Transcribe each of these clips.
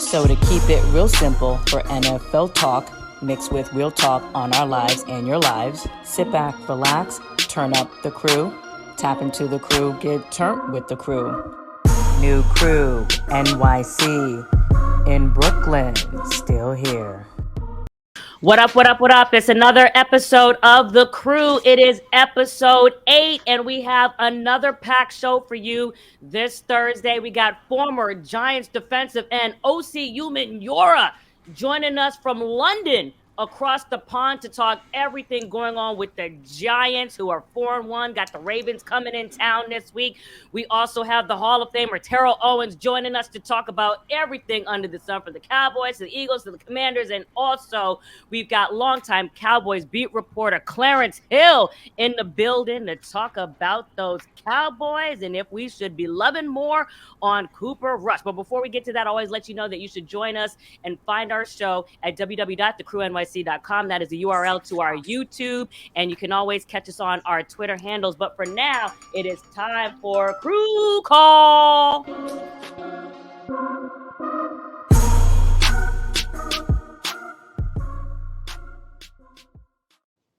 So to keep it real simple for NFL talk, mixed with real talk on our lives and your lives, sit back, relax, turn up the crew, tap into the crew, get turned with the crew. New crew, NYC, in Brooklyn, still here. What up, what up, what up? It's another episode of The Crew. It is episode 8, and we have another packed show for you this Thursday. We got former Giants defensive end OSI UMENYORA joining us from London across the pond to talk everything going on with the Giants, who are 4-1. Got the Ravens coming in town this week. We also have the Hall of Famer Terrell Owens joining us to talk about everything under the sun for the Cowboys, the Eagles, the Commanders, and also we've got longtime Cowboys beat reporter Clarence Hill in the building to talk about those Cowboys and if we should be loving more on Cooper Rush. But before we get to that, I always let you know that you should join us and find our show at www.thecrewnyc.com. That is the URL to our YouTube, and you can always catch us on our Twitter handles. But for now, it is time for Crew Call.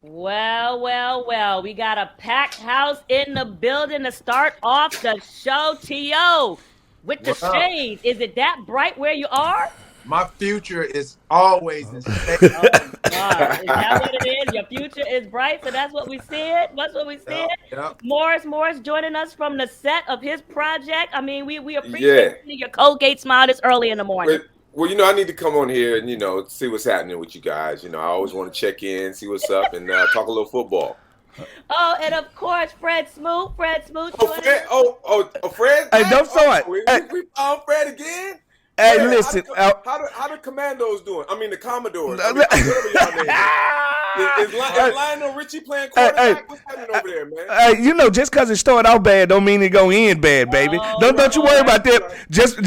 Well, we got a packed house in the building to start off the show. T.O., with the shades, is it that bright where you are? My future is always in space. Oh, God. Is that what it is? Your future is bright, so that's what we said? That's what we said? Yep. Morris joining us from the set of his project. I mean, we appreciate your Colgate smile this early in the morning. Well, I need to come on here and, see what's happening with you guys. I always want to check in, see what's up, and talk a little football. Oh, and of course, Fred Smoot. Fred. Fred? Hey, don't throw it. We found Fred again? Hey, Fred, listen. How the Commandos doing? I mean, the Commodores. Whatever y'all name is Lionel Richie playing quarterback? What's happening over there, man? Hey, just because it started out bad don't mean it gonna end bad, baby. Don't you worry about that. Right. Just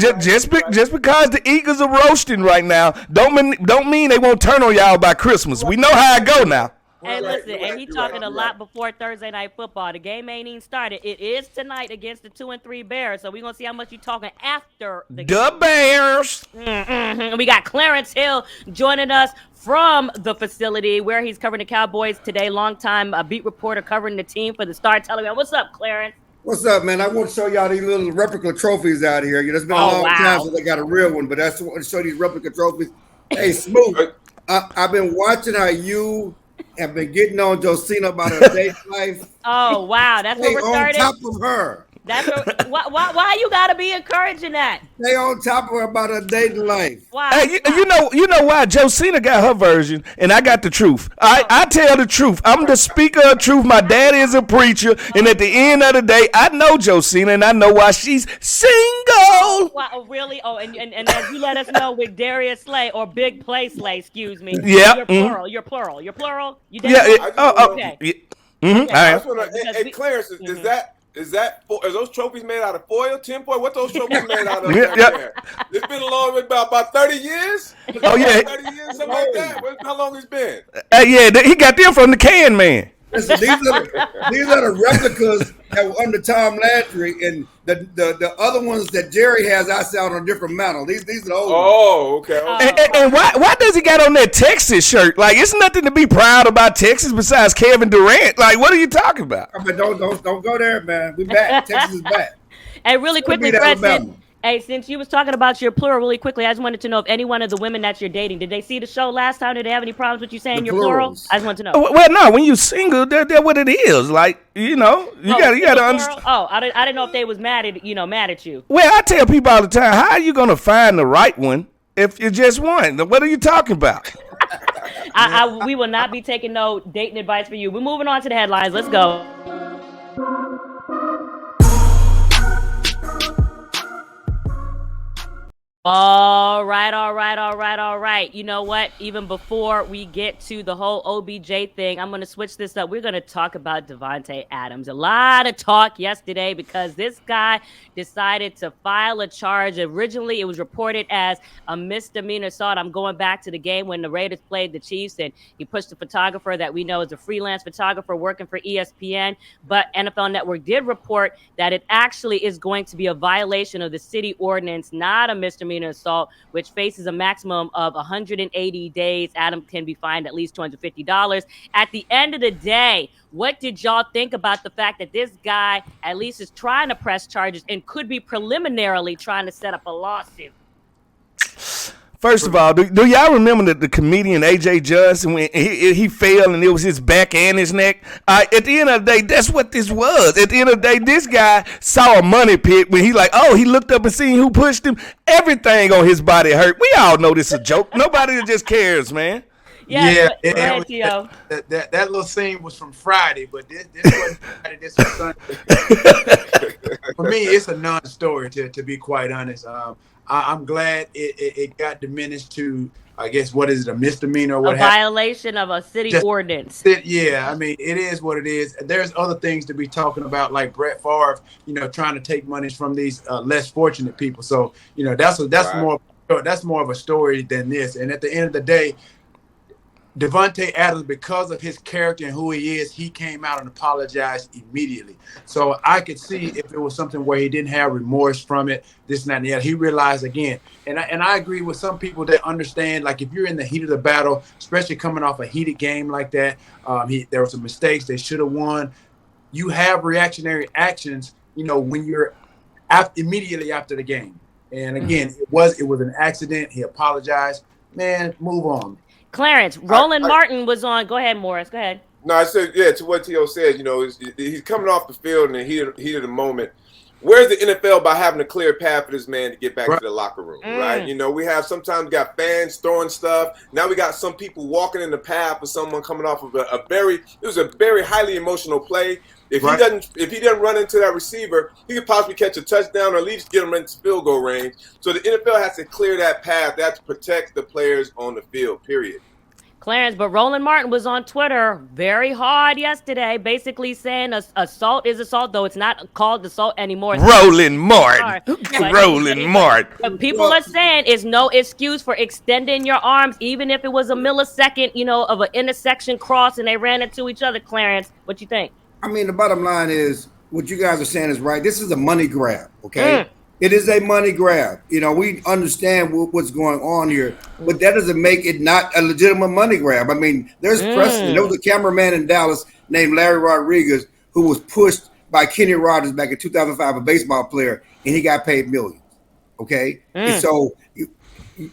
because the Eagles are roasting right now, don't mean they won't turn on y'all by Christmas. We know how it go now. Hey, listen, and he talking a lot before Thursday Night Football. The game ain't even started. It is tonight against the 2-3 Bears, so we're going to see how much you talking after the game. The Bears. Mm-hmm. We got Clarence Hill joining us from the facility where he's covering the Cowboys today. Longtime beat reporter covering the team for the Star Telegram. What's up, Clarence? What's up, man? I want to show y'all these little replica trophies out here. There's been a long time since they got a real one, but I just want to show these replica trophies. Hey, Smoot, I've been watching how you have been getting on Josina about her dating life. Oh, wow. That's where we're starting? On top of her. That's why you got to be encouraging that? Stay on top of her about her dating life. Wow. Hey, you know why? Josina got her version, and I got the truth. I tell the truth. I'm the speaker of truth. My daddy is a preacher, and at the end of the day, I know Josina, and I know why she's single. Wow, really? Oh, and as you let us know with Darius Slay or Big Play Slay, excuse me. Yeah. You're plural. You did okay. Hey, Clarence, is those trophies made out of foil, tinfoil? What those trophies made out of? There? It's been a long about 30 years. Oh yeah, 30 years, something like that. How long it's been? He got them from the Can Man. Listen, these are the replicas that were under Tom Landry, and the other ones that Jerry has outside on a different mantle. These are the old ones. Oh, okay. And why does he got on that Texas shirt? Like, it's nothing to be proud about Texas besides Kevin Durant. Like, what are you talking about? I mean, don't go there, man. We back. Texas is back. Hey, really quickly, Fred. Hey, since you was talking about your plural really quickly, I just wanted to know if any one of the women that you're dating, did they see the show last time? Did they have any problems with you saying you're plural? I just want to know. Well, no, when you single, that's what it is. Like, you gotta understand. Oh, I didn't know if they was mad at you. Well, I tell people all the time, how are you gonna find the right one if you're just one? What are you talking about? We will not be taking no dating advice for you. We're moving on to the headlines. Let's go. All right. You know what? Even before we get to the whole OBJ thing, I'm going to switch this up. We're going to talk about Davante Adams. A lot of talk yesterday because this guy decided to file a charge. Originally, it was reported as a misdemeanor assault. I'm going back to the game when the Raiders played the Chiefs, and he pushed a photographer that we know is a freelance photographer working for ESPN. But NFL Network did report that it actually is going to be a violation of the city ordinance, not a misdemeanor misdemeanor assault, which faces a maximum of 180 days. Adam can be fined at least $250. At the end of the day, what did y'all think about the fact that this guy at least is trying to press charges and could be preliminarily trying to set up a lawsuit? First of all, do y'all remember the comedian AJ Johnson when he fell and it was his back and his neck? At the end of the day, that's what this was. At the end of the day, this guy saw a money pit when he looked up and seen who pushed him. Everything on his body hurt. We all know this is a joke. Nobody just cares, man. That little scene was from Friday, but this wasn't Friday. This was Sunday. For me, it's a non-story, to be quite honest. I'm glad it got diminished to, I guess, what is it, a misdemeanor or what happened? Violation of a city ordinance. Yeah, I mean, it is what it is. There's other things to be talking about, like Brett Favre, trying to take monies from these less fortunate people. So, that's more of a story than this. And at the end of the day, Davante Adams, because of his character and who he is, he came out and apologized immediately. So I could see if it was something where he didn't have remorse from it, this and that and the other. He realized again, and I agree with some people that understand, like if you're in the heat of the battle, especially coming off a heated game like that, there were some mistakes. They should have won. You have reactionary actions, when you're immediately after the game. And again, it was an accident. He apologized. Man, move on. Clarence, Roland Martin was on. Go ahead, Morris. Go ahead. No, I said, to what T.O. said, he's coming off the field in the heat of the moment. Where's the NFL by having a clear path for this man to get back to the locker room, right? We have sometimes got fans throwing stuff. Now we got some people walking in the path of someone coming off of a very highly emotional play. If he doesn't run into that receiver, he could possibly catch a touchdown or at least get him into field goal range. So the NFL has to clear that path. That protects the players on the field, period. Clarence, but Roland Martin was on Twitter very hard yesterday, basically saying assault is assault, though it's not called assault anymore. Roland Martin. Roland Martin. But people are saying it's no excuse for extending your arms, even if it was a millisecond, of an intersection cross and they ran into each other. Clarence, what you think? I mean, the bottom line is what you guys are saying is right. This is a money grab, okay? It is a money grab. We understand what's going on here, but that doesn't make it not a legitimate money grab. I mean, there's precedent. There was a cameraman in Dallas named Larry Rodriguez who was pushed by Kenny Rogers back in 2005, a baseball player, and he got paid millions, okay? And so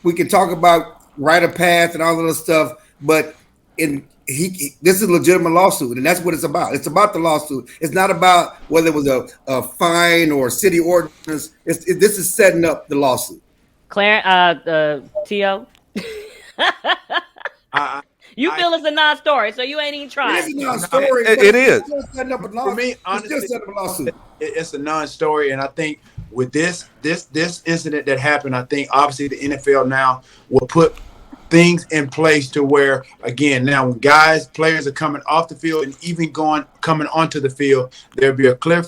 we can talk about right of path and all of this stuff, but this is a legitimate lawsuit, and that's what it's about. It's about the lawsuit. It's not about whether it was a fine or a city ordinance. This is setting up the lawsuit. T.O. You feel it's a non-story, so you ain't even trying. It's a non-story. It is. For me, honestly, it's a non-story, and I think with this incident that happened, I think obviously the NFL now will put things in place to where, again, now when players are coming off the field and even coming onto the field, there'll be a clear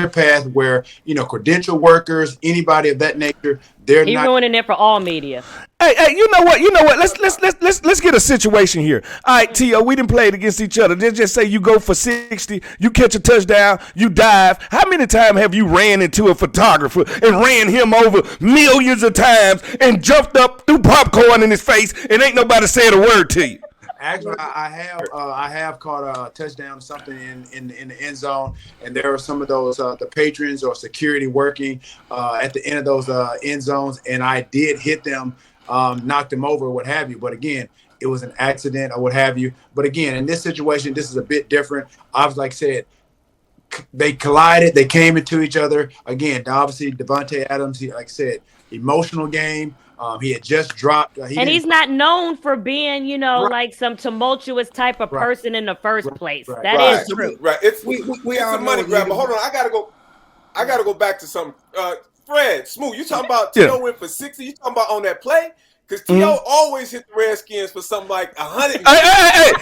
path where, credential workers, anybody of that nature, He's ruining it for all media. Hey, you know what? Let's get a situation here. All right, T.O., we didn't play it against each other. Let's just say you go for 60, you catch a touchdown, you dive. How many times have you ran into a photographer and ran him over millions of times and jumped up, threw popcorn in his face, and ain't nobody said a word to you? Actually, I have caught a touchdown or something in the end zone, and there are some of those the patrons or security working at the end of those end zones, and I did hit them, knocked them over, what have you. But again, it was an accident or what have you. But again, in this situation, this is a bit different. Like I said, they collided, they came into each other. Again, obviously Davante Adams, like I said, emotional game. He had just dropped. He's not known for being, like some tumultuous type of person in the first place. Right. That is true. Right. It's a money grab. But hold on, I gotta go back to something. Fred Smoot, you talking about T.O. went for 60? You talking about on that play? Because T.O. always hit the Redskins for something like 100. Hey.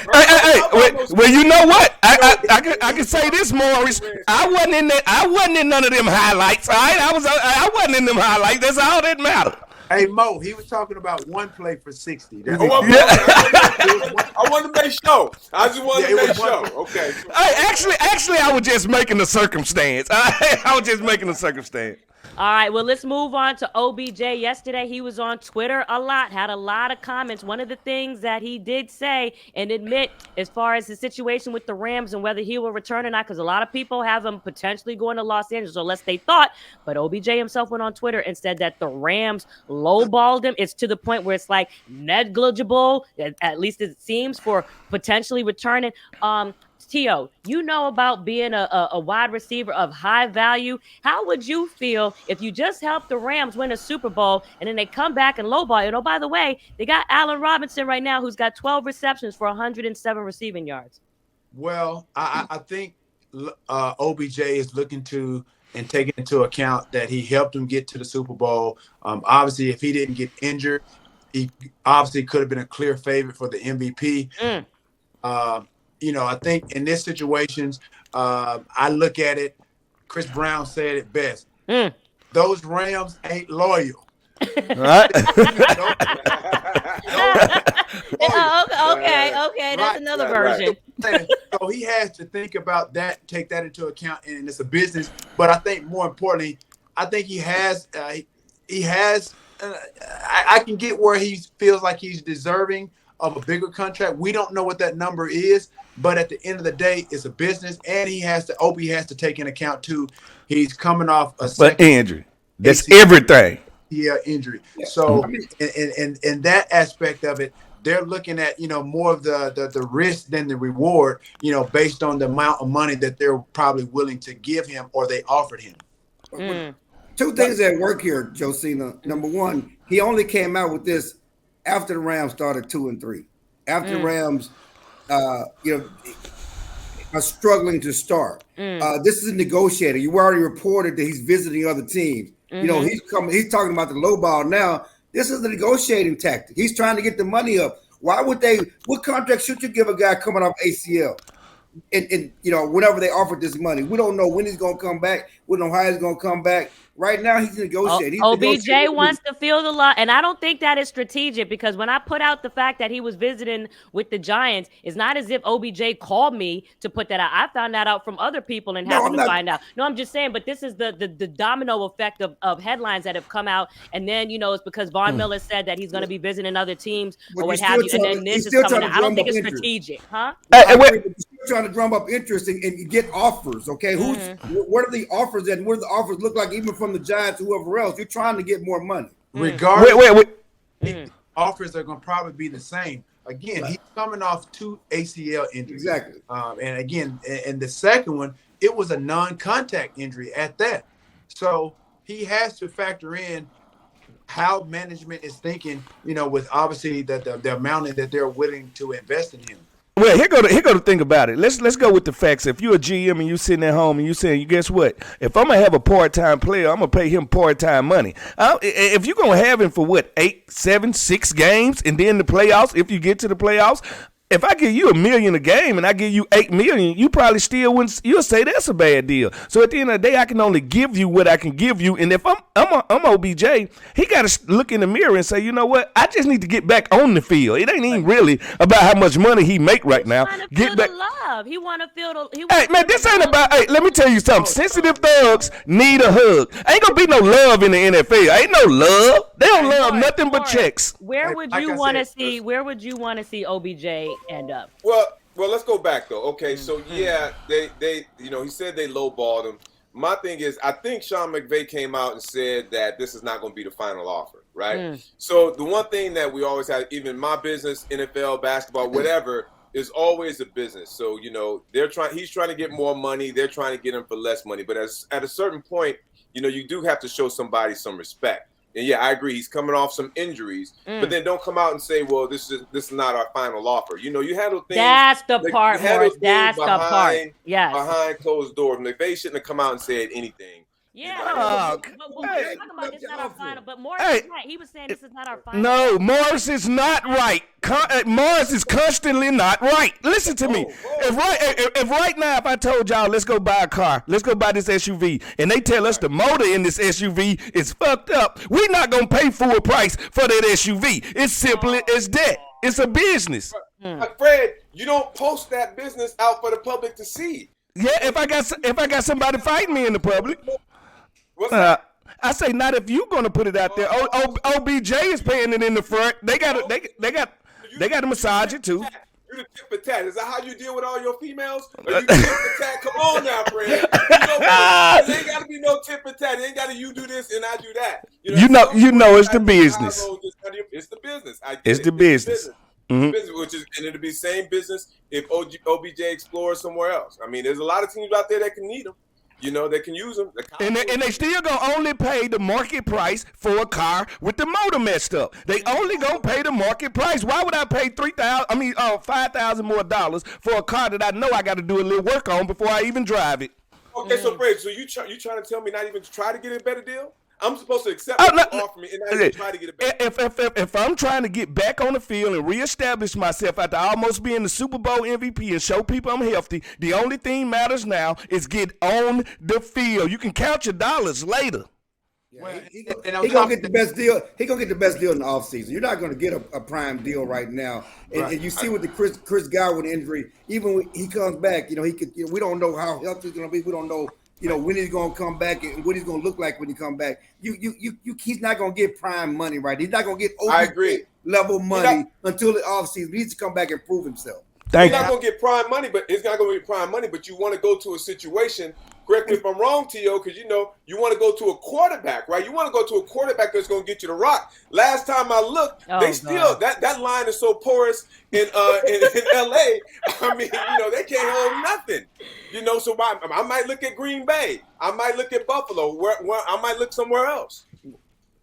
Well, you know what? I can say this, Morris. I wasn't in none of them highlights. All right, I wasn't in them highlights. That's all that mattered. Hey, Mo, he was talking about one play for 60. I wanted to make sure. I just wanted to make sure. Okay. Hey, actually, I was just making a circumstance. I was just making a circumstance. All right, well, let's move on to OBJ. Yesterday, he was on Twitter a lot, had a lot of comments. One of the things that he did say and admit as far as his situation with the Rams and whether he will return or not, because a lot of people have him potentially going to Los Angeles, or less they thought. But OBJ himself went on Twitter and said that the Rams lowballed him. It's to the point where it's like negligible, at least it seems, for potentially returning. Tio, you know about being a wide receiver of high value. How would you feel if you just helped the Rams win a Super Bowl and then they come back and lowball? And oh, by the way, they got Allen Robinson right now, who's got 12 receptions for 107 receiving yards. Well, I think OBJ is looking to and taking into account that he helped him get to the Super Bowl. Obviously, if he didn't get injured, he obviously could have been a clear favorite for the MVP. I think in this situations, I look at it, Chris Brown said it best. Those Rams ain't loyal. Okay, that's another version. So he has to think about that, take that into account, and it's a business. But I think more importantly, I think he has. I can get where he feels like he's deserving of a bigger contract. We don't know what that number is, but at the end of the day, it's a business, and OB has to take into account too. He's coming off a second injury. That's everything. Yeah, injury. So, in that aspect of it, they're looking at more of the risk than the reward. Based on the amount of money that they're probably willing to give him or they offered him. Two things at work here, Josina. Number one, he only came out with this after the Rams started 2-3. After the Rams, are struggling to start. This is a negotiator. You already reported that he's visiting other teams. He's talking about the low ball now. This is the negotiating tactic. He's trying to get the money up. Why would they? What contract should you give a guy coming off ACL? And whenever they offered this money, we don't know when he's going to come back. We don't know how he's going to come back. Right now, he's negotiating. OBJ wants to feel the love, and I don't think that is strategic, because when I put out the fact that he was visiting with the Giants, it's not as if OBJ called me to put that out. I found that out from other people and happened to find out. No, I'm just saying, but this is the domino effect of headlines that have come out, and then it's because Von Miller said that he's going to be visiting other teams or what have you, and then this is coming out. I don't think it's strategic, huh? Trying to drum up interest and get offers. Okay, what are the offers and what do the offers look like, even from the Giants, whoever else? You're trying to get more money. Regardless, offers are going to probably be the same. Again, he's coming off 2 ACL injuries. Exactly. And again, and the second one, it was a non-contact injury at that. So he has to factor in how management is thinking. With obviously the amount that they're willing to invest in him. Well, here go the thing about it. Let's go with the facts. If you're a GM and you sitting at home and you saying, guess what? If I'm gonna have a part-time player, I'm gonna pay him part-time money. If you're gonna have him for 8, 7, 6 games, and then the playoffs, if you get to the playoffs. If I give you $1 million a game and I give you $8 million, you probably still wouldn't. You'll say that's a bad deal. So at the end of the day, I can only give you what I can give you. And if I'm OBJ, he got to look in the mirror and say, you know what? I just need to get back on the field. It ain't even really about how much money he make right now. Get back. Love. He want to feel the. Hey man, this ain't about. Hey, let me tell you something. Sensitive thugs need a hug. Ain't gonna be no love in the NFL. Ain't no love. They don't love nothing but checks. Where would you want to see? Where would you want to see OBJ end up? Well, let's go back though. Okay, so yeah, they he said they lowballed him. My thing is, I think Sean McVay came out and said that this is not going to be the final offer, right? So the one thing that we always have, even my business, NFL, basketball, whatever, is always a business. So he's trying to get more money. They're trying to get him for less money. But at a certain point, you do have to show somebody some respect. And yeah, I agree. He's coming off some injuries, but then don't come out and say, "Well, this is not our final offer." You handle things. That's the part, Morris. That's the part. Yes. Behind closed doors, McVay shouldn't have come out and said anything. Yeah, but we're talking about this not our final. But Morris is right. He was saying this is not our final. No, Morris is not right. Morris is constantly not right. Listen to me. If right now, if I told y'all, let's go buy a car, let's go buy this SUV, and they tell us the motor in this SUV is fucked up, we're not gonna pay full price for that SUV. It's simply as that. It's a business. Fred, you don't post that business out for the public to see. Yeah, if I got somebody fighting me in the public. What's that? I say not if you gonna put it out there. OBJ is paying it in the front. They got to massage it too. You the tit for tat. Is that how you deal with all your females? Or you tit for tat? Come on now, Fred. There ain't got to be no tit for tat. It ain't got to you do this and I do that. You know, it's the business. It's the business. It's the business. Mm-hmm. Business, which is, and it'll be same business if OBJ explores somewhere else. I mean, there's a lot of teams out there that can need them. You know, they can use them. And they still gonna only pay the market price for a car with the motor messed up. They only gonna pay the market price. Why would I pay $5,000 more dollars for a car that I know I got to do a little work on before I even drive it? Okay, so Fred, so you trying to tell me not even to try to get a better deal? I'm supposed to accept what you offer me and not even try to get a better. If I'm trying to get back on the field and reestablish myself after almost being the Super Bowl MVP and show people I'm healthy, the only thing matters now is get on the field. You can count your dollars later. Yeah, well, he gonna get the best deal. He gonna get the best deal in the offseason. You're not gonna get a prime deal right now. And you see with the Chris Godwin injury, even when he comes back, he could. We don't know how healthy he's gonna be. We don't know. When he's gonna come back and what he's gonna look like when he come back. He's not gonna get prime money, right? He's not gonna get level money until the offseason. He needs to come back and prove himself. He's not gonna get prime money, but it's not gonna be prime money. But you want to go to a situation. Correct me if I'm wrong, T.O., because you want to go to a quarterback, right? You want to go to a quarterback that's going to get you the rock. Last time I looked, that line is so porous in L.A. I mean, they can't hold nothing. So I might look at Green Bay. I might look at Buffalo. Where I might look somewhere else.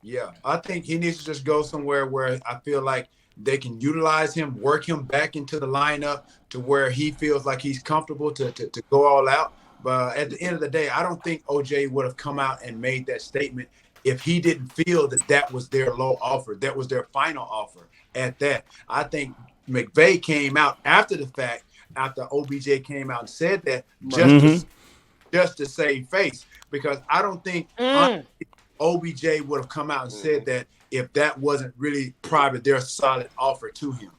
Yeah, I think he needs to just go somewhere where I feel like they can utilize him, work him back into the lineup to where he feels like he's comfortable to go all out. But at the end of the day, I don't think OJ would have come out and made that statement if he didn't feel that was their low offer, that was their final offer at that. I think McVay came out after the fact, after OBJ came out and said that just to save face, because I don't think OBJ would have come out and said that if that wasn't really probably their solid offer to him.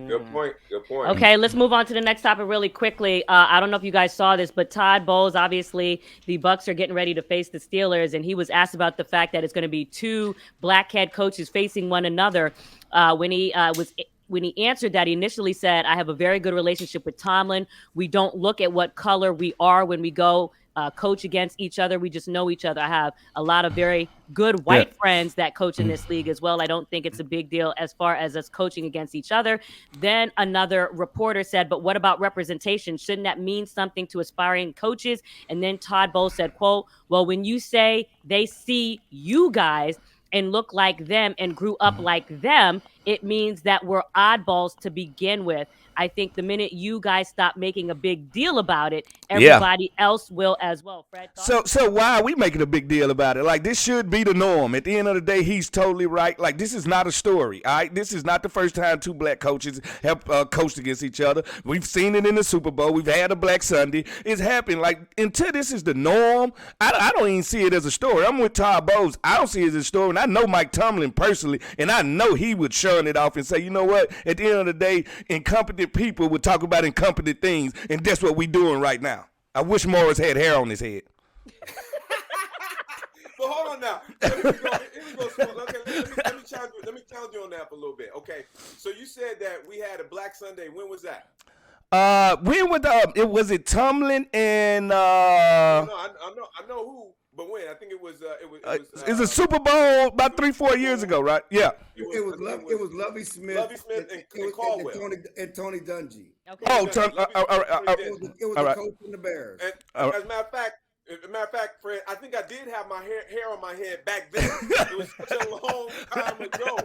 Good point. Okay, let's move on to the next topic really quickly. I don't know if you guys saw this, but Todd Bowles, obviously, the Bucs are getting ready to face the Steelers, and he was asked about the fact that it's going to be two black head coaches facing one another. When he answered that, he initially said, I have a very good relationship with Tomlin. We don't look at what color we are when we go coach against each other. We just know each other. I have a lot of very good white friends that coach in this league as well. I don't think it's a big deal as far as us coaching against each other. Then another reporter said, but what about representation? Shouldn't that mean something to aspiring coaches? And then Todd Bowles said, quote, well, when you say they see you guys and look like them and grew up like them, it means that we're oddballs to begin with. I think the minute you guys stop making a big deal about it, everybody else will as well. Fred, so why are we making a big deal about it? Like, this should be the norm. At the end of the day, he's totally right. Like, this is not a story, all right? This is not the first time two black coaches have coached against each other. We've seen it in the Super Bowl. We've had a Black Sunday. It's happening. Like, until this is the norm, I don't even see it as a story. I'm with Todd Bowles. I don't see it as a story, and I know Mike Tomlin personally, and I know he would shun it off and say, you know what? At the end of the day, incompetent people would talk about incompetent things, and that's what we're doing right now. I wish Morris had hair on his head. But hold on now. Let me challenge you on that for a little bit. Okay, so you said that we had a Black Sunday. When was that? When was was it Tomlin and I know who. But when? I think it was it's a Super Bowl about 3-4 years ago, right? Yeah. It was Lovie Smith and Caldwell. And Tony Dungy. Okay. Oh, it was the coach and the Bears. And as a matter of fact, Fred, I think I did have my hair on my head back then. It was such a long time ago.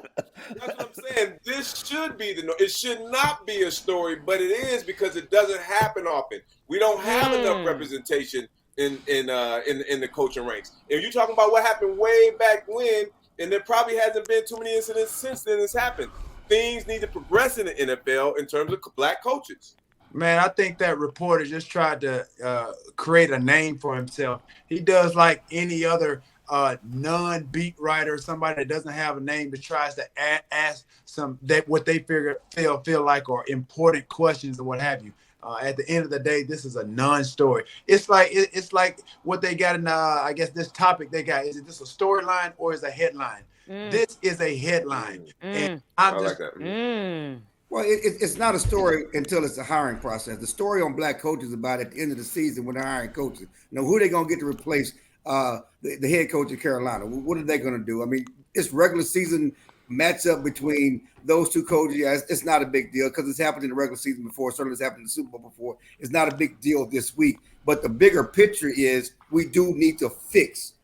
That's what I'm saying. This should be it should not be a story, but it is because it doesn't happen often. We don't have enough representation in the coaching ranks. If you're talking about what happened way back when, and there probably hasn't been too many incidents since then it's happened. Things need to progress in the NFL in terms of black coaches. Man, I think that reporter just tried to create a name for himself. He does like any other non-beat writer, somebody that doesn't have a name that tries to ask what they feel like are important questions or what have you. At the end of the day, this is a non-story. It's like what they got in. I guess this topic they got, is it this a storyline or is it a headline? This is a headline, and I'm just like that. Well, it's not a story until it's a hiring process. The story on black coaches is about at the end of the season when they're hiring coaches. Who are they going to get to replace the head coach of Carolina? What are they going to do? I mean, it's regular season matchup between those two coaches. Yeah, it's not a big deal because it's happened in the regular season before. Certainly it's happened in the Super Bowl before. It's not a big deal this week. But the bigger picture is we do need to fix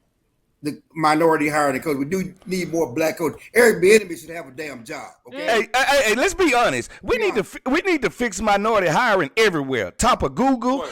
the minority hiring coach. We do need more black coaches. Eric Bieniemy should have a damn job. Okay. Hey, let's be honest. We need to fix minority hiring everywhere. Top of Google,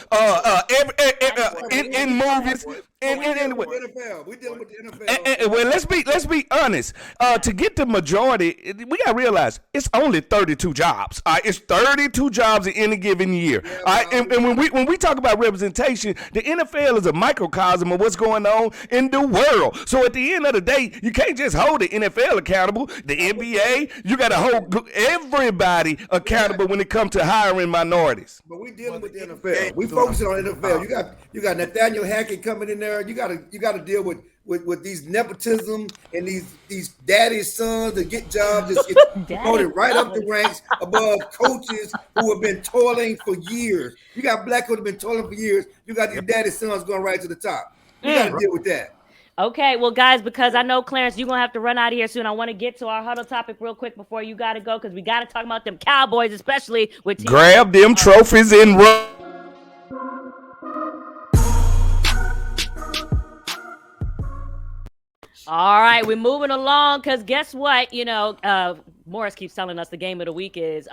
in movies. We dealing with the NFL. Well, let's be honest. To get the majority, we gotta realize it's only 32 jobs. It's 32 jobs in any given year. And when we talk about representation, the NFL is a microcosm of what's going on in the world. So at the end of the day, you can't just hold the NFL accountable. The NBA, you got to hold everybody accountable when it comes to hiring minorities. But we dealing with the NFL. We focusing on NFL. You got Nathaniel Hackett coming in there. You got to deal with these nepotism and these daddy's sons that get jobs that get promoted right up the ranks above coaches who have been toiling for years. You got black coaches who have been toiling for years. You got these daddy's sons going right to the top. You got to deal with that. Okay, well, guys, because I know, Clarence, you're going to have to run out of here soon. I want to get to our huddle topic real quick before you got to go, because we got to talk about them Cowboys, especially with grab them trophies and run. All right, we're moving along, because guess what? Morris keeps telling us the game of the week is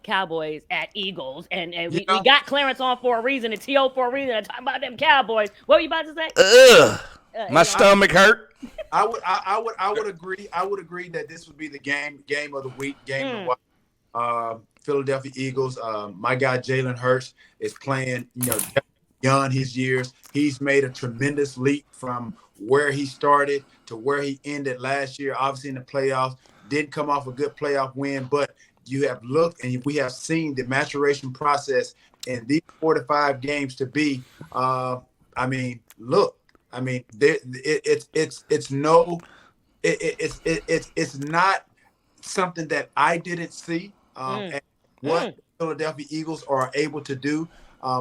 Cowboys at Eagles, and we got Clarence on for a reason, and T.O. for a reason, and talking about them Cowboys. What were you about to say? My stomach hurt. I would agree. I would agree that this would be the game of the week, game of the Philadelphia Eagles. My guy Jalen Hurts is playing, beyond his years. He's made a tremendous leap from where he started to where he ended last year. Obviously in the playoffs, didn't come off a good playoff win, but you have looked and we have seen the maturation process in these 4 to 5 games to be. It's not something that I didn't see what Philadelphia Eagles are able to do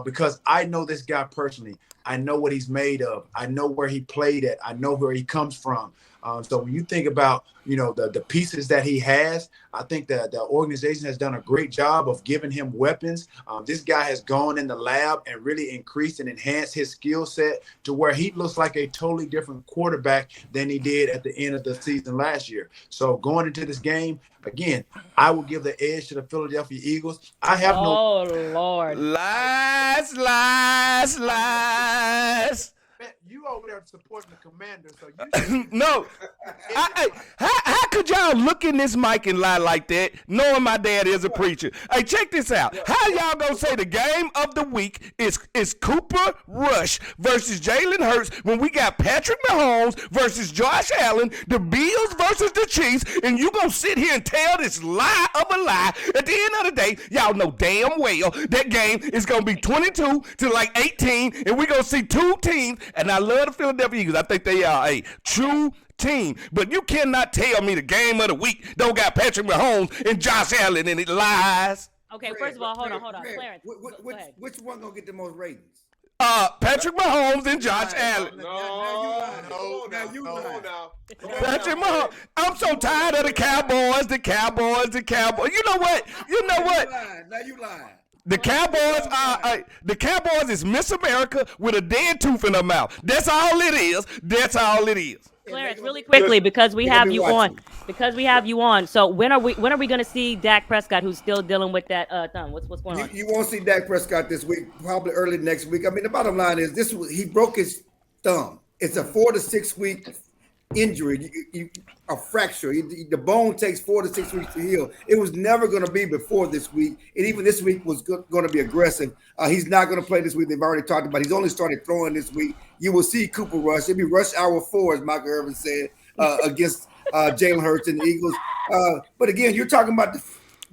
because I know this guy personally. I know what he's made of. I know where he played at. I know where he comes from. So when you think about, the pieces that he has, I think that the organization has done a great job of giving him weapons. This guy has gone in the lab and really increased and enhanced his skill set to where he looks like a totally different quarterback than he did at the end of the season last year. So going into this game, again, I will give the edge to the Philadelphia Eagles. I have Oh, Lord. Lies. You over there supporting the Commander, so you no. How could y'all look in this mic and lie like that, knowing my dad is a preacher? Hey, check this out. How y'all gonna say the game of the week is Cooper Rush versus Jalen Hurts when we got Patrick Mahomes versus Josh Allen, the Bills versus the Chiefs, and you gonna sit here and tell this lie of a lie? At the end of the day, y'all know damn well that game is gonna be 22 to like 18, and we gonna see two teams. And I love the Philadelphia Eagles. I think they are a true team. But you cannot tell me the game of the week don't got Patrick Mahomes and Josh Allen and it lies. Okay, first of all, hold on. Clarence. Which one gonna get the most ratings? Patrick Mahomes and Josh Allen. No. Patrick Mahomes. I'm so tired of the Cowboys. You know what? Now you lying. The Cowboys is Miss America with a dead tooth in her mouth. That's all it is. Clarence, really quickly, because we have you on. So when are we going to see Dak Prescott, who's still dealing with that thumb? What's going on? You won't see Dak Prescott this week, probably early next week. I mean, the bottom line is he broke his thumb. It's a 4 to 6 week injury, a fracture. The bone takes 4 to 6 weeks to heal. It was never going to be before this week, and even this week was going to be aggressive. He's not going to play this week. They've already talked about it. He's only started throwing this week. You will see Cooper Rush. It'll be rush hour 4, as Michael Irvin said, against Jalen Hurts and the Eagles. But again, you're talking about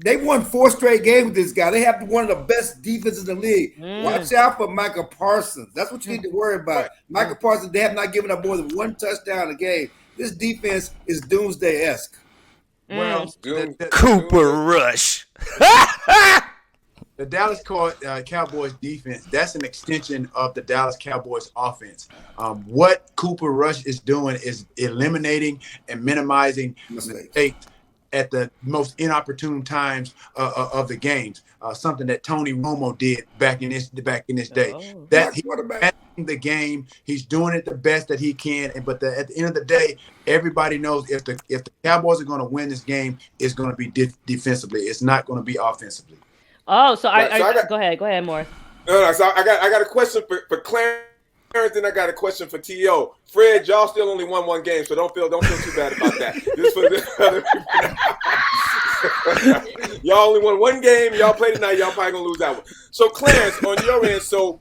They won 4 straight games with this guy. They have one of the best defenses in the league. Watch out for Micah Parsons. That's what you need to worry about. Right. Micah Parsons, they have not given up more than 1 touchdown a game. This defense is doomsday-esque. Well, Cooper Rush. the Dallas Cowboys defense, that's an extension of the Dallas Cowboys offense. What Cooper Rush is doing is eliminating and minimizing mistakes at the most inopportune times of the games. Something that Tony Romo did back in his day. That he's managing the game, he's doing it the best that he can. But at the end of the day, everybody knows if the Cowboys are going to win this game, it's going to be defensively. It's not going to be offensively. Oh, so go ahead, Morris. No, so I got a question for Clarence. And I got a question for T.O. Fred, y'all still only won 1 game, so don't feel too bad about that. This for the other people. Y'all only won 1 game. Y'all play tonight. Y'all probably gonna lose that one. So Clarence, on your end, so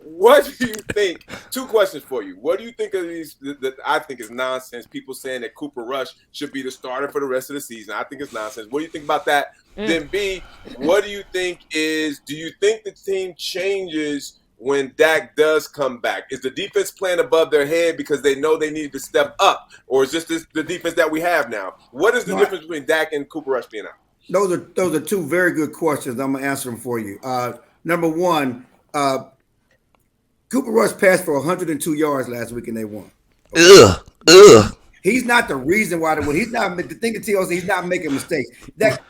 what do you think? 2 questions for you. What do you think of these? That I think is nonsense. People saying that Cooper Rush should be the starter for the rest of the season. I think it's nonsense. What do you think about that? Then B, what do you think is? Do you think the team changes when Dak does come back? Is the defense playing above their head because they know they need to step up, or is this the defense that we have now? What is the difference between Dak and Cooper Rush being out? Those are 2 very good questions. I'm gonna answer them for you. Number 1, Cooper Rush passed for 102 yards last week and they won. Ugh. He's not the reason why they won. He's not the thing that tells he's not making mistakes. Dak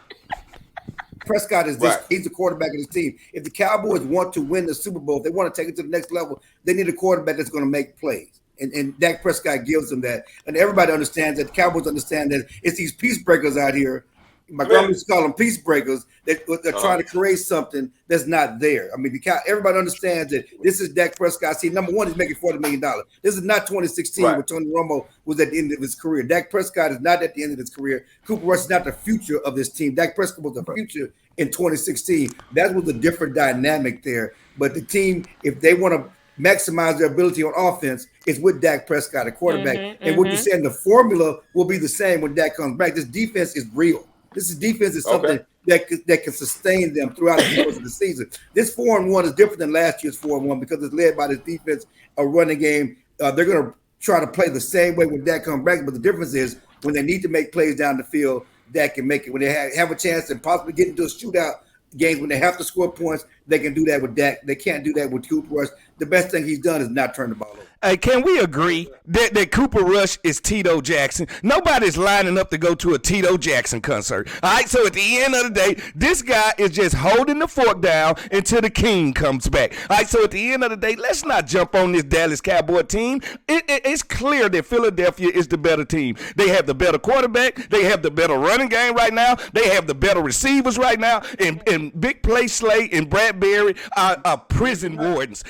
Prescott is this. Right. He's the quarterback of this team. If the Cowboys want to win the Super Bowl, if they want to take it to the next level, they need a quarterback that's going to make plays. And Dak Prescott gives them that. And everybody understands that. The Cowboys understand that it's these peace breakers out here. My grandma used to call them peace breakers. They're trying to create something that's not there. I mean, everybody understands that this is Dak Prescott. See, number 1, he's making $40 million. This is not 2016 where Tony Romo was at the end of his career. Dak Prescott is not at the end of his career. Cooper Rush is not the future of this team. Dak Prescott was the future in 2016. That was a different dynamic there. But the team, if they want to maximize their ability on offense, it's with Dak Prescott, a quarterback. And what you're saying, the formula will be the same when Dak comes back. This defense is real. This defense is something that can sustain them throughout the course of the season. This 4-1 is different than last year's 4-1 because it's led by this defense, a running game. They're going to try to play the same way when Dak comes back, but the difference is when they need to make plays down the field, Dak can make it. When they have a chance to possibly get into a shootout games, when they have to score points, they can do that with Dak. They can't do that with Cooper Rush. The best thing he's done is not turn the ball over. Hey, can we agree that Cooper Rush is Tito Jackson? Nobody's lining up to go to a Tito Jackson concert. All right, so at the end of the day, this guy is just holding the fork down until the king comes back. All right, so at the end of the day, let's not jump on this Dallas Cowboy team. It's clear that Philadelphia is the better team. They have the better quarterback. They have the better running game right now. They have the better receivers right now. And Big Play Slay and Bradbury are prison wardens.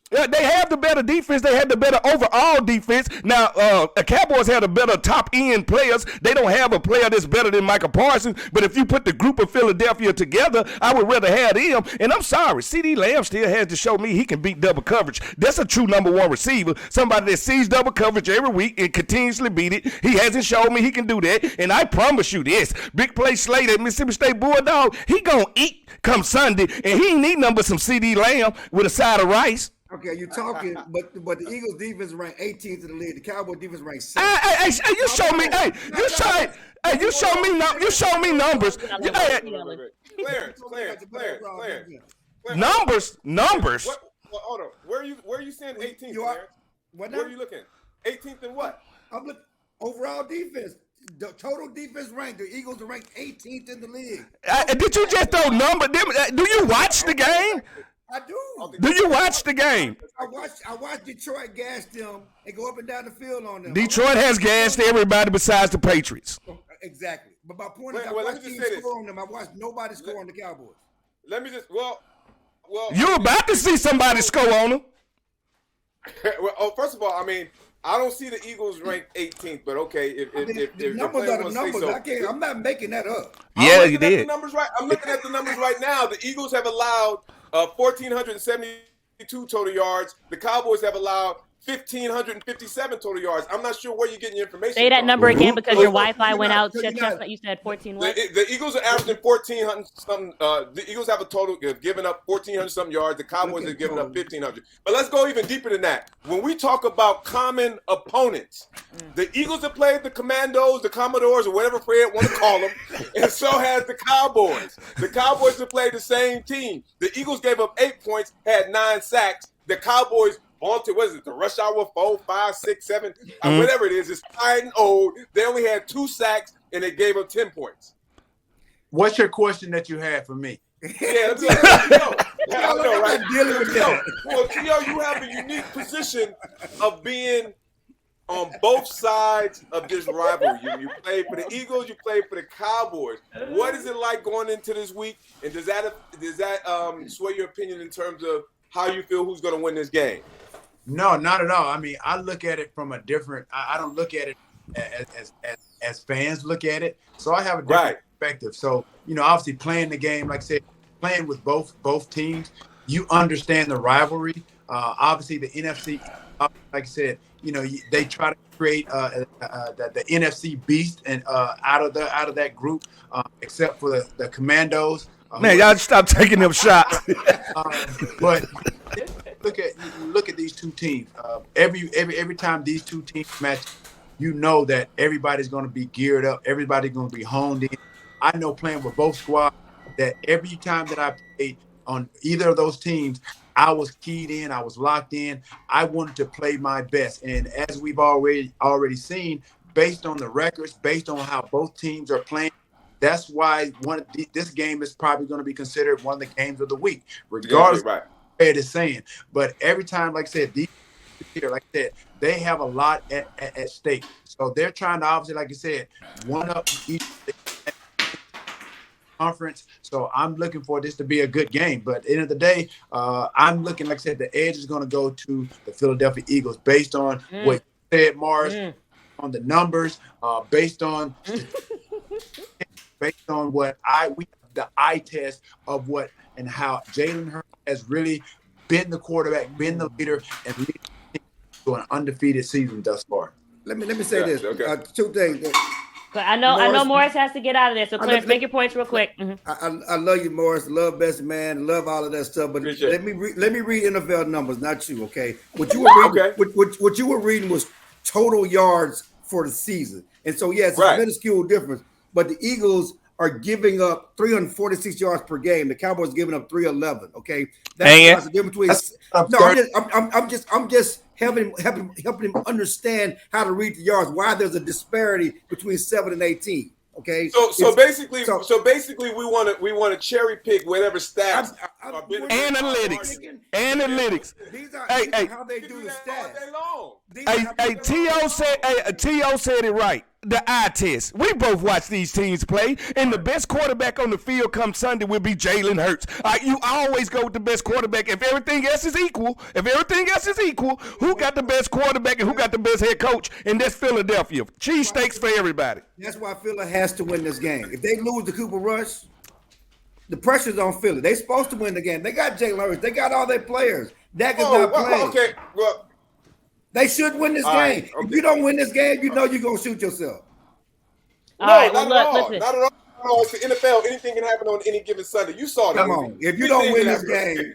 They have the better defense. They had the better overall defense. Now, the Cowboys had a better top-end players. They don't have a player that's better than Micah Parsons. But if you put the group of Philadelphia together, I would rather have them. And I'm sorry, CeeDee Lamb still has to show me he can beat double coverage. That's a true number 1 receiver. Somebody that sees double coverage every week and continuously beat it. He hasn't shown me he can do that. And I promise you this, Big Play Slay, that Mississippi State Bulldog, he going to eat come Sunday. And he ain't need nothing but some CeeDee Lamb with a side of rice. Okay, you're talking, but the Eagles defense ranked 18th in the league. The Cowboys defense ranked 7th. Hey, you show me. You show me numbers. Clarence. Numbers. Hold on. Where are you saying 18th? Clarence? Where are you looking? 18th in what? I'm looking overall defense. The total defense rank. The Eagles are ranked 18th in the league. Did you just throw number? Do you watch the game? I do. Do you watch the game? I watch Detroit gas them and go up and down the field on them. Detroit has gassed everybody besides the Patriots. Exactly. But my point is, I watched teams score on them. I watched nobody score on the Cowboys. Let me just You're about to see somebody score on them. First of all, I mean, I don't see the Eagles ranked 18th, but okay. If the numbers are the numbers. So. I'm not making that up. Yeah, you did. I'm looking at the numbers right now. The Eagles have allowed 1,472 total yards. The Cowboys have allowed 1,557 total yards. I'm not sure where you're getting your information. Say that from. number again because your Wi-Fi went out. so Chestnut, you said 14 what? The Eagles are averaging 1,400 something. The Eagles have a total of giving up 1,400 something yards. The Cowboys have given up 1,500. But let's go even deeper than that. When we talk about common opponents, the Eagles have played the Commandos, the Commodores, or whatever Fred want to call them, and so has the Cowboys. The Cowboys have played the same team. The Eagles gave up 8 points, had 9 sacks. The Cowboys vaunted, what is it, the rush hour 4, 5, 6, 7, whatever it is. It's tired and old. They only had 2 sacks, and they gave up 10 points. What's your question that you had for me? Yeah, I know, right? Dealing with that. Well, T.O., you have a unique position of being on both sides of this rivalry. You played for the Eagles, you played for the Cowboys. What is it like going into this week? And does that sway your opinion in terms of how you feel who's going to win this game? No, not at all. I mean, I look at it from a different. I don't look at it as fans look at it. So I have a different perspective. So obviously playing the game, like I said, playing with both teams, you understand the rivalry. Obviously the NFC, like I said, they try to create the NFC beast and out of that group, except for the Commandos. Man, y'all stop taking them shots. But look at these two teams. Every time these two teams match, that everybody's going to be geared up. Everybody's going to be honed in. I know playing with both squads that every time that I played on either of those teams, I was keyed in. I was locked in. I wanted to play my best. And as we've already seen, based on the records, based on how both teams are playing, that's why this game is probably going to be considered one of the games of the week, regardless of what it is saying. But every time, like I said, they have a lot at stake. So they're trying to obviously, like I said, one up each conference. So I'm looking for this to be a good game. But at the end of the day, I'm looking, like I said, the edge is going to go to the Philadelphia Eagles based on what you said, Morris, on the numbers, based on what the eye test of what and how Jalen Hurts has really been the quarterback, been the leader, and leading to an undefeated season thus far. Let me say this. Two things. I know Morris has to get out of there. So Clarence, make your points real quick. I love you, Morris. Love best man. Love all of that stuff. But let me read NFL numbers, not you. Okay. What you were reading, what you were reading was total yards for the season. And so yes, it's a minuscule difference. But the Eagles are giving up 346 yards per game. The Cowboys giving up 311. Okay, that's the difference between. I'm just helping him understand how to read the yards. Why there's a disparity between 7 and 18. Okay, so basically, we want to cherry pick whatever stats. Analytics. These are how they do the stats. T.O. said it right. The eye test. We both watch these teams play, and the best quarterback on the field come Sunday will be Jalen Hurts. You always go with the best quarterback. If everything else is equal, who got the best quarterback and who got the best head coach? And that's Philadelphia. Cheesesteaks for everybody. That's why Philly has to win this game. If they lose the Cooper Rush, the pressure's on Philly. They're supposed to win the game. They got Jalen Hurts. They got all their players. Dak is not playing. Okay, well. They should win this game. Okay. If you don't win this game, you're going to shoot yourself. Not at all. It's the NFL. Anything can happen on any given Sunday. You saw that. Come on. If you don't win this game,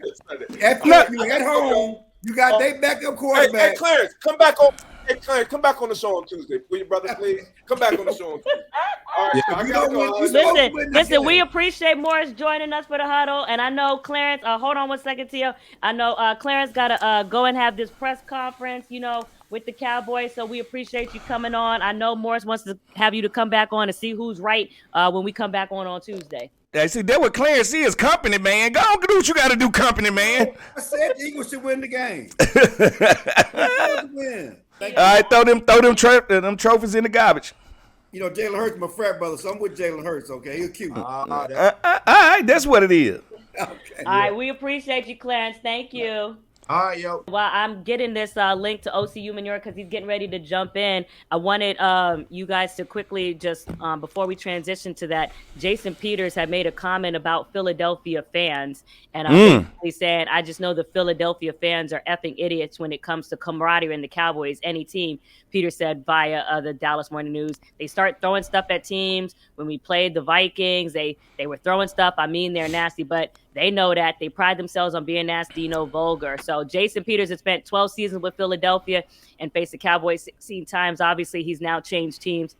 after you at home, you got their backup quarterback. Hey, Clarence, come back on. Hey, Clarence, come back on the show on Tuesday. Will you, brother, please? Come back on the show on Tuesday. Listen, we appreciate Morris joining us for the huddle. And I know Clarence, hold on 1 second, Tio. I know Clarence got to go and have this press conference, with the Cowboys. So we appreciate you coming on. I know Morris wants to have you to come back on and see who's right when we come back on Tuesday. Yeah, see, that what Clarence is, company, man. Go on, do what you got to do, company, man. I said the Eagles should win the game. All right, throw them trophies in the garbage. Jalen Hurts my frat brother, so I'm with Jalen Hurts, okay? He's cute. All right, that's what it is. Okay. All right, we appreciate you, Clarence. Thank you. All All right, yo. Well, I'm getting this link to OC Umenyiora because he's getting ready to jump in. I wanted you guys to quickly just, before we transition to that, Jason Peters had made a comment about Philadelphia fans. And I'm basically saying, I just know the Philadelphia fans are effing idiots when it comes to camaraderie in the Cowboys, any team. Peters said via the Dallas Morning News, they start throwing stuff at teams. When we played the Vikings, they were throwing stuff. I mean, they're nasty, but they know that. They pride themselves on being nasty, no vulgar. So Jason Peters has spent 12 seasons with Philadelphia and faced the Cowboys 16 times. Obviously, he's now changed teams.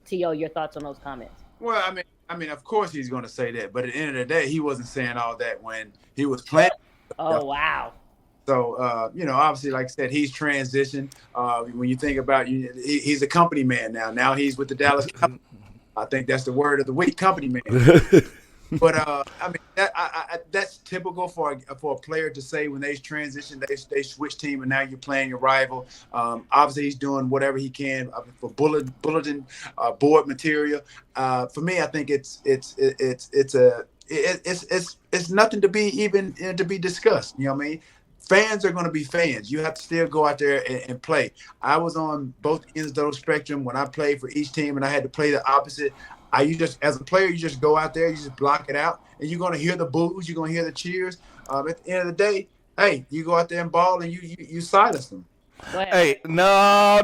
T.O., your thoughts on those comments? Well, I mean, of course he's going to say that, but at the end of the day, he wasn't saying all that when he was playing. Oh, wow. So, obviously, like I said, he's transitioned. When you think about he's a company man now. Now he's with the Dallas Cowboys. I think that's the word of the week, company man. But that's typical for a player to say when they transition, they switch team, and now you're playing your rival. Obviously, he's doing whatever he can for bulletin board material. For me, I think it's nothing to be even to be discussed. You know what I mean? Fans are going to be fans. You have to still go out there and play. I was on both ends of the spectrum when I played for each team, and I had to play the opposite. As a player, you just go out there, you just block it out, and you're going to hear the boos, you're going to hear the cheers. At the end of the day, hey, you go out there and ball, and you silence them. Hey, no.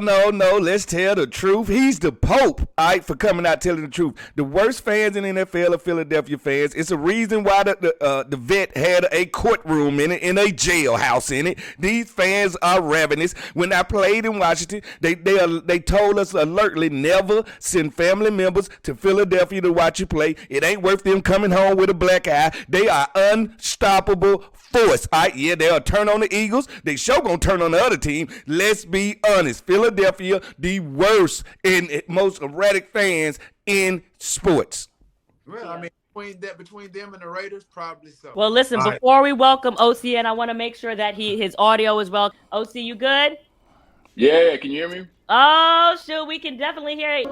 Let's tell the truth. He's the Pope, all right, for coming out telling the truth. The worst fans in the NFL are Philadelphia fans. It's a reason why the vet had a courtroom in it, in a jailhouse in it. These fans are ravenous. When I played in Washington, they told us alertly never send family members to Philadelphia to watch you play. It ain't worth them coming home with a black eye. They are unstoppable force. All right, yeah, they'll turn on the Eagles. They sure gonna turn on the other team. Let's be honest. Philadelphia, the worst and most erratic fans in sports. Well, I mean, between them and the Raiders, probably so. Well, listen, before we welcome OC, and I want to make sure that his audio is well. OC, you good? Yeah, can you hear me? Oh, shoot, we can definitely hear it.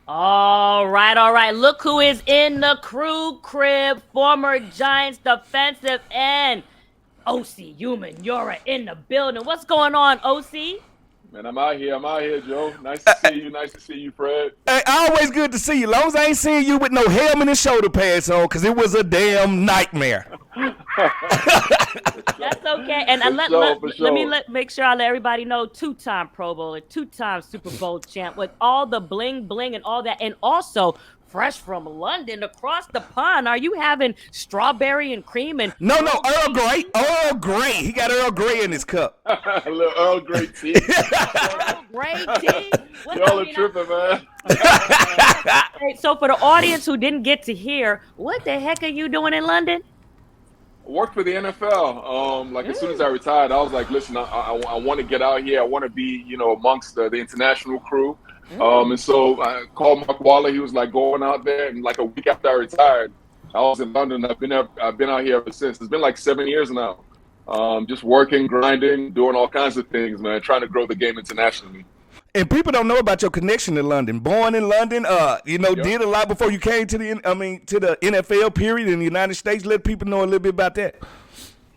All right. Look who is in the crew crib. Former Giants defensive end, OC Umenyiora in the building. What's going on, OC? Man, I'm out here, Joe. Nice to see you. Nice to see you, Fred. Hey, always good to see you. Long as I ain't seeing you with no helmet and shoulder pads on, because it was a damn nightmare. That's okay. And let me make sure I let everybody know, 2-time Pro Bowler, 2-time Super Bowl champ with all the bling and all that. And also fresh from London across the pond. Are you having strawberry and cream and No, Earl Grey. Earl Grey. He got Earl Grey in his cup. A little Earl Grey tea. Earl Grey tea? Y'all are tripping, man. Hey, so for the audience who didn't get to hear, what the heck are you doing in London? Worked for the NFL. As soon as I retired, I was like, listen, I want to get out here. I want to be, amongst the international crew. And so I called Mark Waller. He was like going out there, and like a week after I retired, I was in London. I've been out here ever since. It's been like 7 years now. Just working, grinding, doing all kinds of things, man, trying to grow the game internationally. And people don't know about your connection to London. Born in London, did a lot before you came to the NFL period in the United States. Let people know a little bit about that.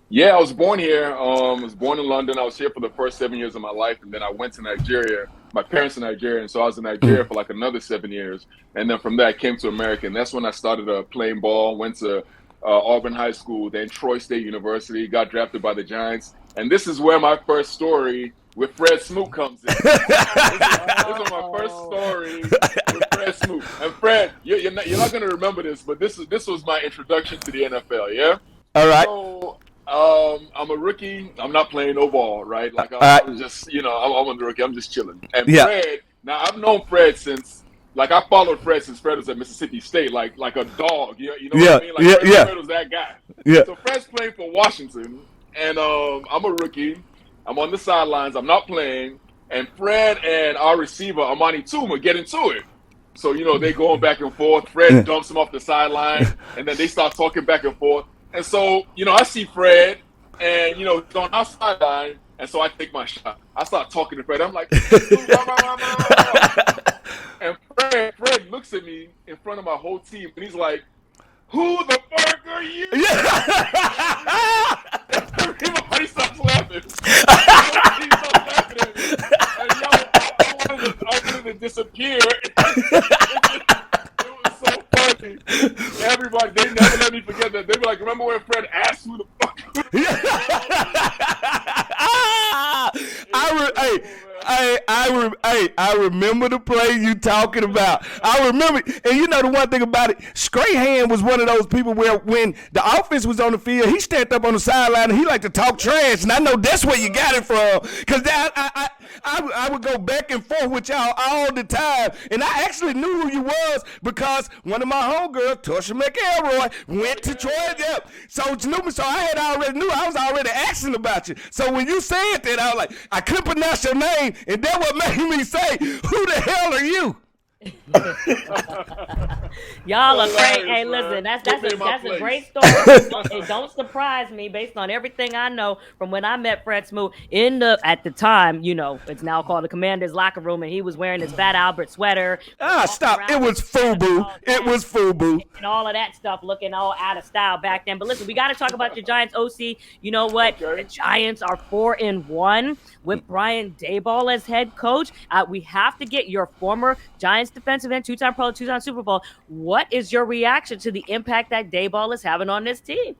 Yeah, I was born here. I was born in London. I was here for the first 7 years of my life, and then I went to Nigeria. My parents are Nigerian, so I was in Nigeria for like another 7 years. And then from there, I came to America, and that's when I started playing ball, went to Auburn High School, then Troy State University, got drafted by the Giants. And this is where my first story with Fred Smoot comes in. This is my first story with Fred Smoot. And Fred, you're not going to remember this, but this was my introduction to the NFL, yeah? All right. So, I'm a rookie. I'm not playing no ball, right? Like I'm just, I'm a rookie. I'm just chilling. And Fred, now I've known Fred since, like I followed Fred since Fred was at Mississippi State, like a dog. You know what I mean? Like Fred was that guy. Yeah. So Fred's playing for Washington, and I'm a rookie. I'm on the sidelines. I'm not playing, and Fred and our receiver Amani Tuma get into it. So they going back and forth. Fred dumps him off the sideline, and then they start talking back and forth. And so, I see Fred, and, he's on our sideline, and so I take my shot. I start talking to Fred. I'm like, and Fred looks at me in front of my whole team, and he's like, "Who the fuck are you?" Everybody starts laughing. Everybody starts laughing at me. And I wanted to disappear. It was so funny. Everybody, they never let me forget that. They were like, "Remember when Fred asked who the fuck?" I remember the play you talking about. I remember, and you know the one thing about it, Strahan was one of those people where when the offense was on the field, he stepped up on the sideline and he liked to talk trash, and I know that's where you got it from, because I would go back and forth with y'all all the time, and I actually knew who you was because one of my homegirls, Torsha McElroy, went to Troy. So I had already knew. I was already asking about you. So when you said that, I was like, I couldn't pronounce your name, and that what made me say, "Who the hell are you?" Y'all are great. Hey, listen, that's a great story. It don't surprise me based on everything I know from when I met Fred Smoot at the time, it's now called the Commander's locker room, and he was wearing his Fat Albert sweater. Stop. It was FUBU. It was FUBU. And all of that stuff looking all out of style back then. But listen, we got to talk about your Giants, OC. You know what? Okay. The Giants are 4-1 with Brian Daboll as head coach. We have to get your former Giants defensive end, two-time Pro, two-time Super Bowl. What is your reaction to the impact that Daboll is having on this team?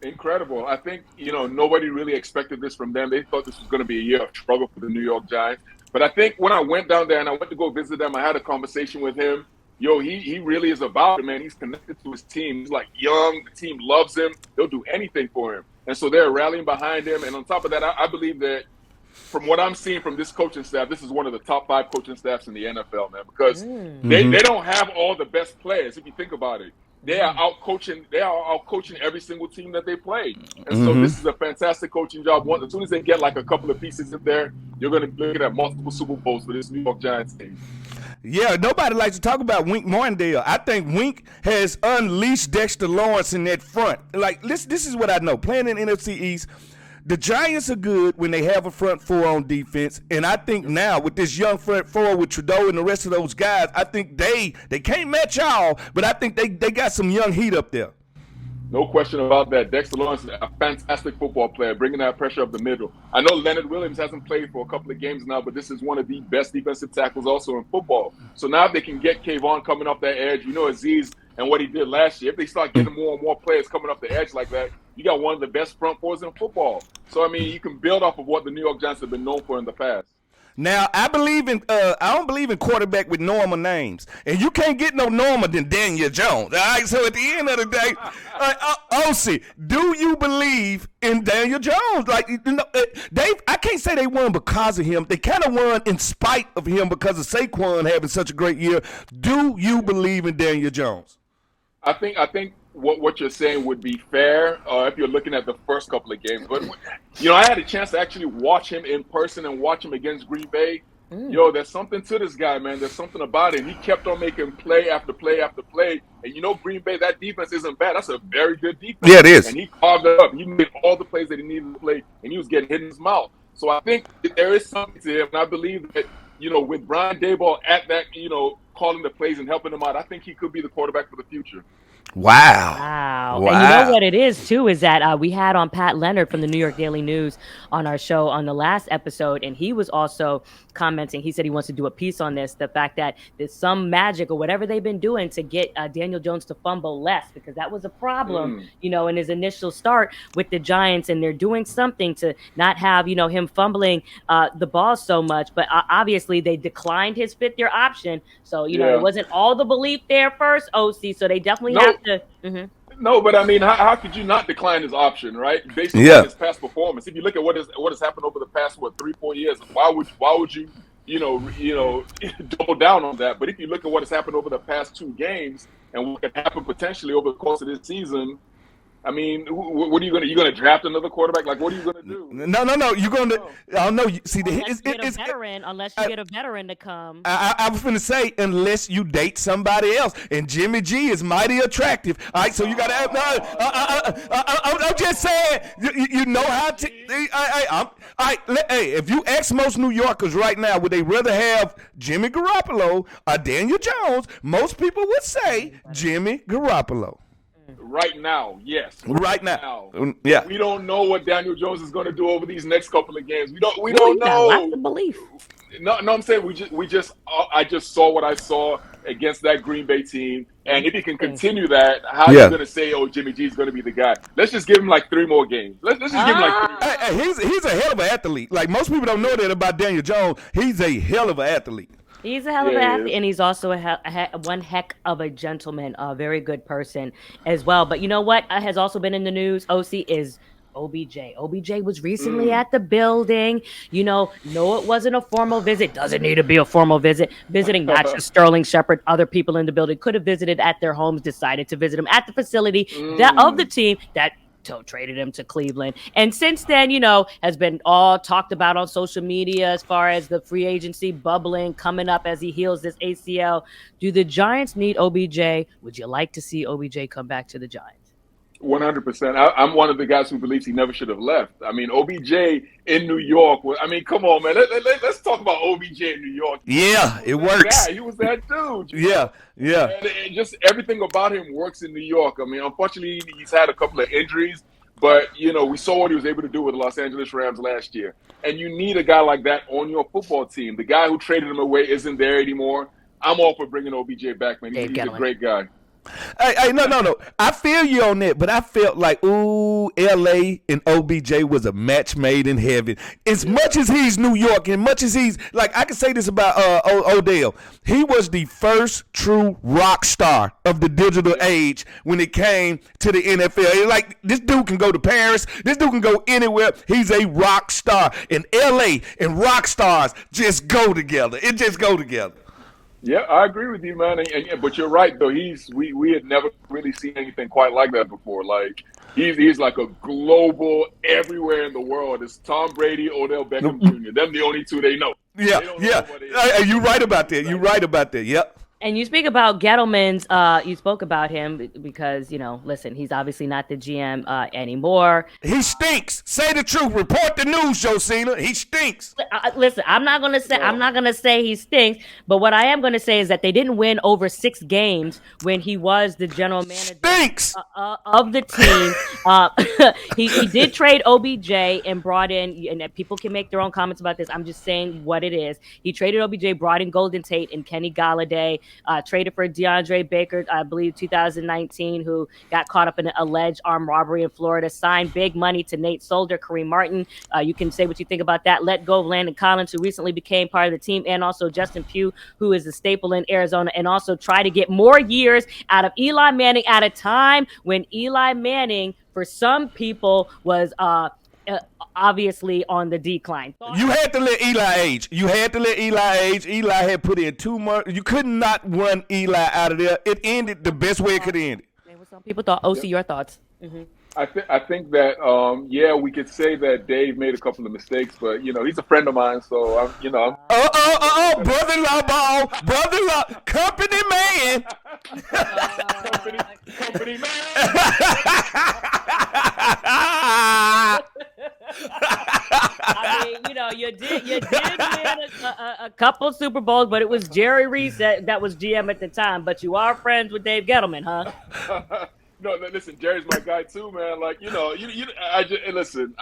Incredible. I think, nobody really expected this from them. They thought this was going to be a year of struggle for the New York Giants. But I think when I went down there and I went to go visit them, I had a conversation with him. He really is about it, man. He's connected to his team. He's like young. The team loves him. They'll do anything for him. And so they're rallying behind him. And on top of that, I believe that from what I'm seeing from this coaching staff, this is one of the top 5 coaching staffs in the NFL, man, because they don't have all the best players. If you think about it, they are out coaching every single team that they play. And so this is a fantastic coaching job. As soon as they get like a couple of pieces in there, you're going to look at multiple Super Bowls for this New York Giants team. Yeah, nobody likes to talk about Wink Martindale. I think Wink has unleashed Dexter Lawrence in that front. Like, this is what I know. Playing in NFC East, the Giants are good when they have a front four on defense, and I think now with this young front four with Trudeau and the rest of those guys, I think they can't match y'all, but I think they got some young heat up there. No question about that. Dexter Lawrence is a fantastic football player, bringing that pressure up the middle. I know Leonard Williams hasn't played for a couple of games now, but this is one of the best defensive tackles also in football. So now if they can get Kayvon coming off that edge, Aziz and what he did last year, if they start getting more and more players coming off the edge like that, you got one of the best front fours in football. So, you can build off of what the New York Giants have been known for in the past. Now, I don't believe in quarterback with normal names. And you can't get no normal than Daniel Jones. All right, so at the end of the day, OC, do you believe in Daniel Jones? Like, Dave, I can't say they won because of him. They kind of won in spite of him because of Saquon having such a great year. Do you believe in Daniel Jones? I think what you're saying would be fair if you're looking at the first couple of games. But, I had a chance to actually watch him in person and watch him against Green Bay. There's something to this guy, man. There's something about it. He kept on making play after play after play. And, Green Bay, that defense isn't bad. That's a very good defense. Yeah, it is. And he carved it up. He made all the plays that he needed to play, and he was getting hit in his mouth. So I think that there is something to him. And I believe that, with Brian Daboll at that, calling the plays and helping him out, I think he could be the quarterback for the future. Wow. And you know what it is, too, is that we had on Pat Leonard from the New York Daily News on our show on the last episode, and he was also commenting. He said he wants to do a piece on this, the fact that there's some magic or whatever they've been doing to get Daniel Jones to fumble less, because that was a problem, in his initial start with the Giants, and they're doing something to not have, him fumbling the ball so much. But obviously they declined his fifth-year option, so, it wasn't all the belief there first, OC, so they definitely have to. No, but how could you not decline his option, right? Based on his past performance. If you look at what has happened over the past 3-4 years, why would you double down on that? But if you look at what has happened over the past 2 games and what could happen potentially over the course of this season, I mean, what are you gonna draft another quarterback? Like, what are you gonna do? No. You're gonna. I don't know. See, unless you get a veteran, unless you get a veteran to come. I was going to say, unless you date somebody else, and Jimmy G is mighty attractive. All right, so you got to. I'm just saying, you know how to. Hey, if you ask most New Yorkers right now, would they rather have Jimmy Garoppolo or Daniel Jones? Most people would say Jimmy Garoppolo. Right now, yes. Right now. Yeah. We don't know what Daniel Jones is going to do over these next couple of games. We don't know. Lots of belief. No, I'm saying I just saw what I saw against that Green Bay team, and if he can continue that, how are you going to say, "Oh, Jimmy G is going to be the guy"? Let's just give him like 3 more games. Let's just give him like 3. He's a hell of an athlete. Like, most people don't know that about Daniel Jones. He's a hell of an athlete. He's a hell of an athlete, and he's also one heck of a gentleman, a very good person as well. But you know what has also been in the news, OC, is OBJ. OBJ was recently at the building. No, it wasn't a formal visit. Doesn't need to be a formal visit. Visiting not just Sterling Shepard, other people in the building could have visited at their homes, decided to visit him at the facility of the team that traded him to Cleveland. And since then, has been all talked about on social media as far as the free agency bubbling, coming up as he heals this ACL. Do the Giants need OBJ? Would you like to see OBJ come back to the Giants? 100%. I'm one of the guys who believes he never should have left. I mean, OBJ in New York. I mean, come on, man. Let's talk about OBJ in New York. Yeah, it works. He was that dude. Yeah. And just everything about him works in New York. I mean, unfortunately, he's had a couple of injuries, but, we saw what he was able to do with the Los Angeles Rams last year. And you need a guy like that on your football team. The guy who traded him away isn't there anymore. I'm all for bringing OBJ back, man. He's a great guy. Hey, no. I feel you on that, but I felt like, LA and OBJ was a match made in heaven. As much as he's New York, and much as he's, like, I can say this about Odell. He was the first true rock star of the digital age when it came to the NFL. Like, this dude can go to Paris. This dude can go anywhere. He's a rock star. And LA and rock stars just go together. It just go together. Yeah, I agree with you, man. But you're right, though. We had never really seen anything quite like that before. Like, he's like a global, everywhere in the world. It's Tom Brady, Odell Beckham Jr. Them the only two they know. Yeah. You're right about that. Yep. And you speak about Gettleman's, you spoke about him because, listen, he's obviously not the GM anymore. He stinks. Say the truth. Report the news, Josina. He stinks. Listen, I'm not gonna say he stinks, but what I am gonna say is that they didn't win over 6 games when he was the general manager of the team. He did trade OBJ and brought in, and people can make their own comments about this. I'm just saying what it is. He traded OBJ, brought in Golden Tate and Kenny Galladay. Traded for DeAndre Baker, I believe 2019, who got caught up in an alleged armed robbery in Florida. Signed big money to Nate Solder, Kareem Martin. You can say what you think about that. Let go of Landon Collins, who recently became part of the team, and also Justin Pugh, who is a staple in Arizona, and also try to get more years out of Eli Manning at a time when Eli Manning, for some people, was obviously on the decline. You had to let Eli age. Eli had put in too much. You could not run Eli out of there. It ended the best way it could end. What some people thought. OC, your thoughts? Mm-hmm. I think that we could say that Dave made a couple of mistakes, but he's a friend of mine, so I'm brother-in-law, company man. company man. I mean, you did win a couple Super Bowls, but it was Jerry Reese that was GM at the time. But you are friends with Dave Gettleman, huh? No, listen, Jerry's my guy too, man. Like, listen,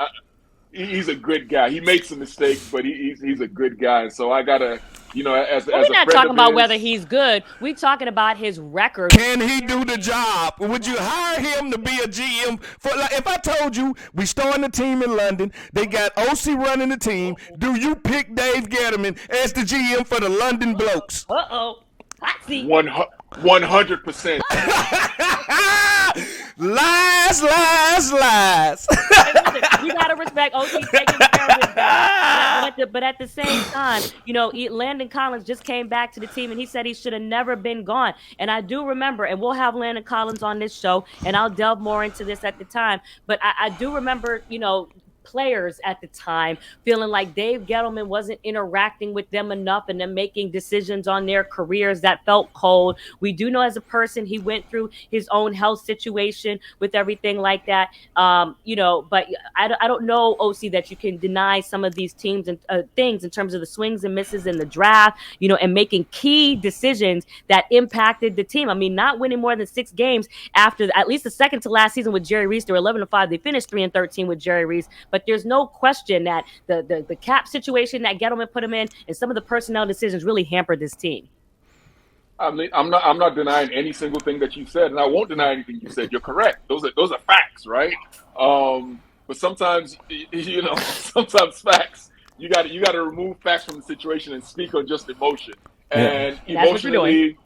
he's a good guy. He makes some mistakes, but he's a good guy. So I gotta, as we're not talking about whether he's good. We're talking about his record. Can he do the job? Would you hire him to be a GM? If I told you we starting the team in London, they got OC running the team. Do you pick Dave Gettleman as the GM for the London Blokes? Hot seat. 100%. Lies. Hey, listen, you gotta respect OC taking care of his guy. at the same time, Landon Collins just came back to the team and he said he should have never been gone. And I do remember, and we'll have Landon Collins on this show, and I'll delve more into this at the time. But I do remember, players at the time feeling like Dave Gettleman wasn't interacting with them enough and then making decisions on their careers that felt cold. We do know as a person he went through his own health situation with everything like that. But I don't know, OC, that you can deny some of these teams and things in terms of the swings and misses in the draft, and making key decisions that impacted the team. I mean, not winning more than 6 games after at least the second to last season with Jerry Reese. They were 11-5. They finished 3-13 with Jerry Reese. But there's no question that the cap situation that Gettleman put him in and some of the personnel decisions really hampered this team. I mean, I'm not denying any single thing that you said, and I won't deny anything you said. You're correct. Those are facts, right? But sometimes, sometimes facts, you got to remove facts from the situation and speak on just emotion. And emotionally,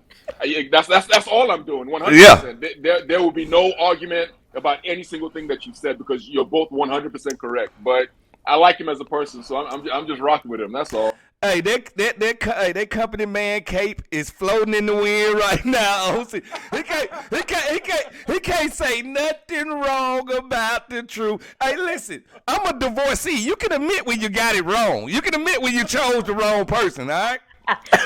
that's all I'm doing. 100%. Yeah. There will be no argument about any single thing that you said because you're both 100% correct. But I like him as a person, so I'm just rocking with him. That's all. Hey, that company man cape is floating in the wind right now. He can't say nothing wrong about the truth. Hey, listen, I'm a divorcee. You can admit when you got it wrong. You can admit when you chose the wrong person, all right?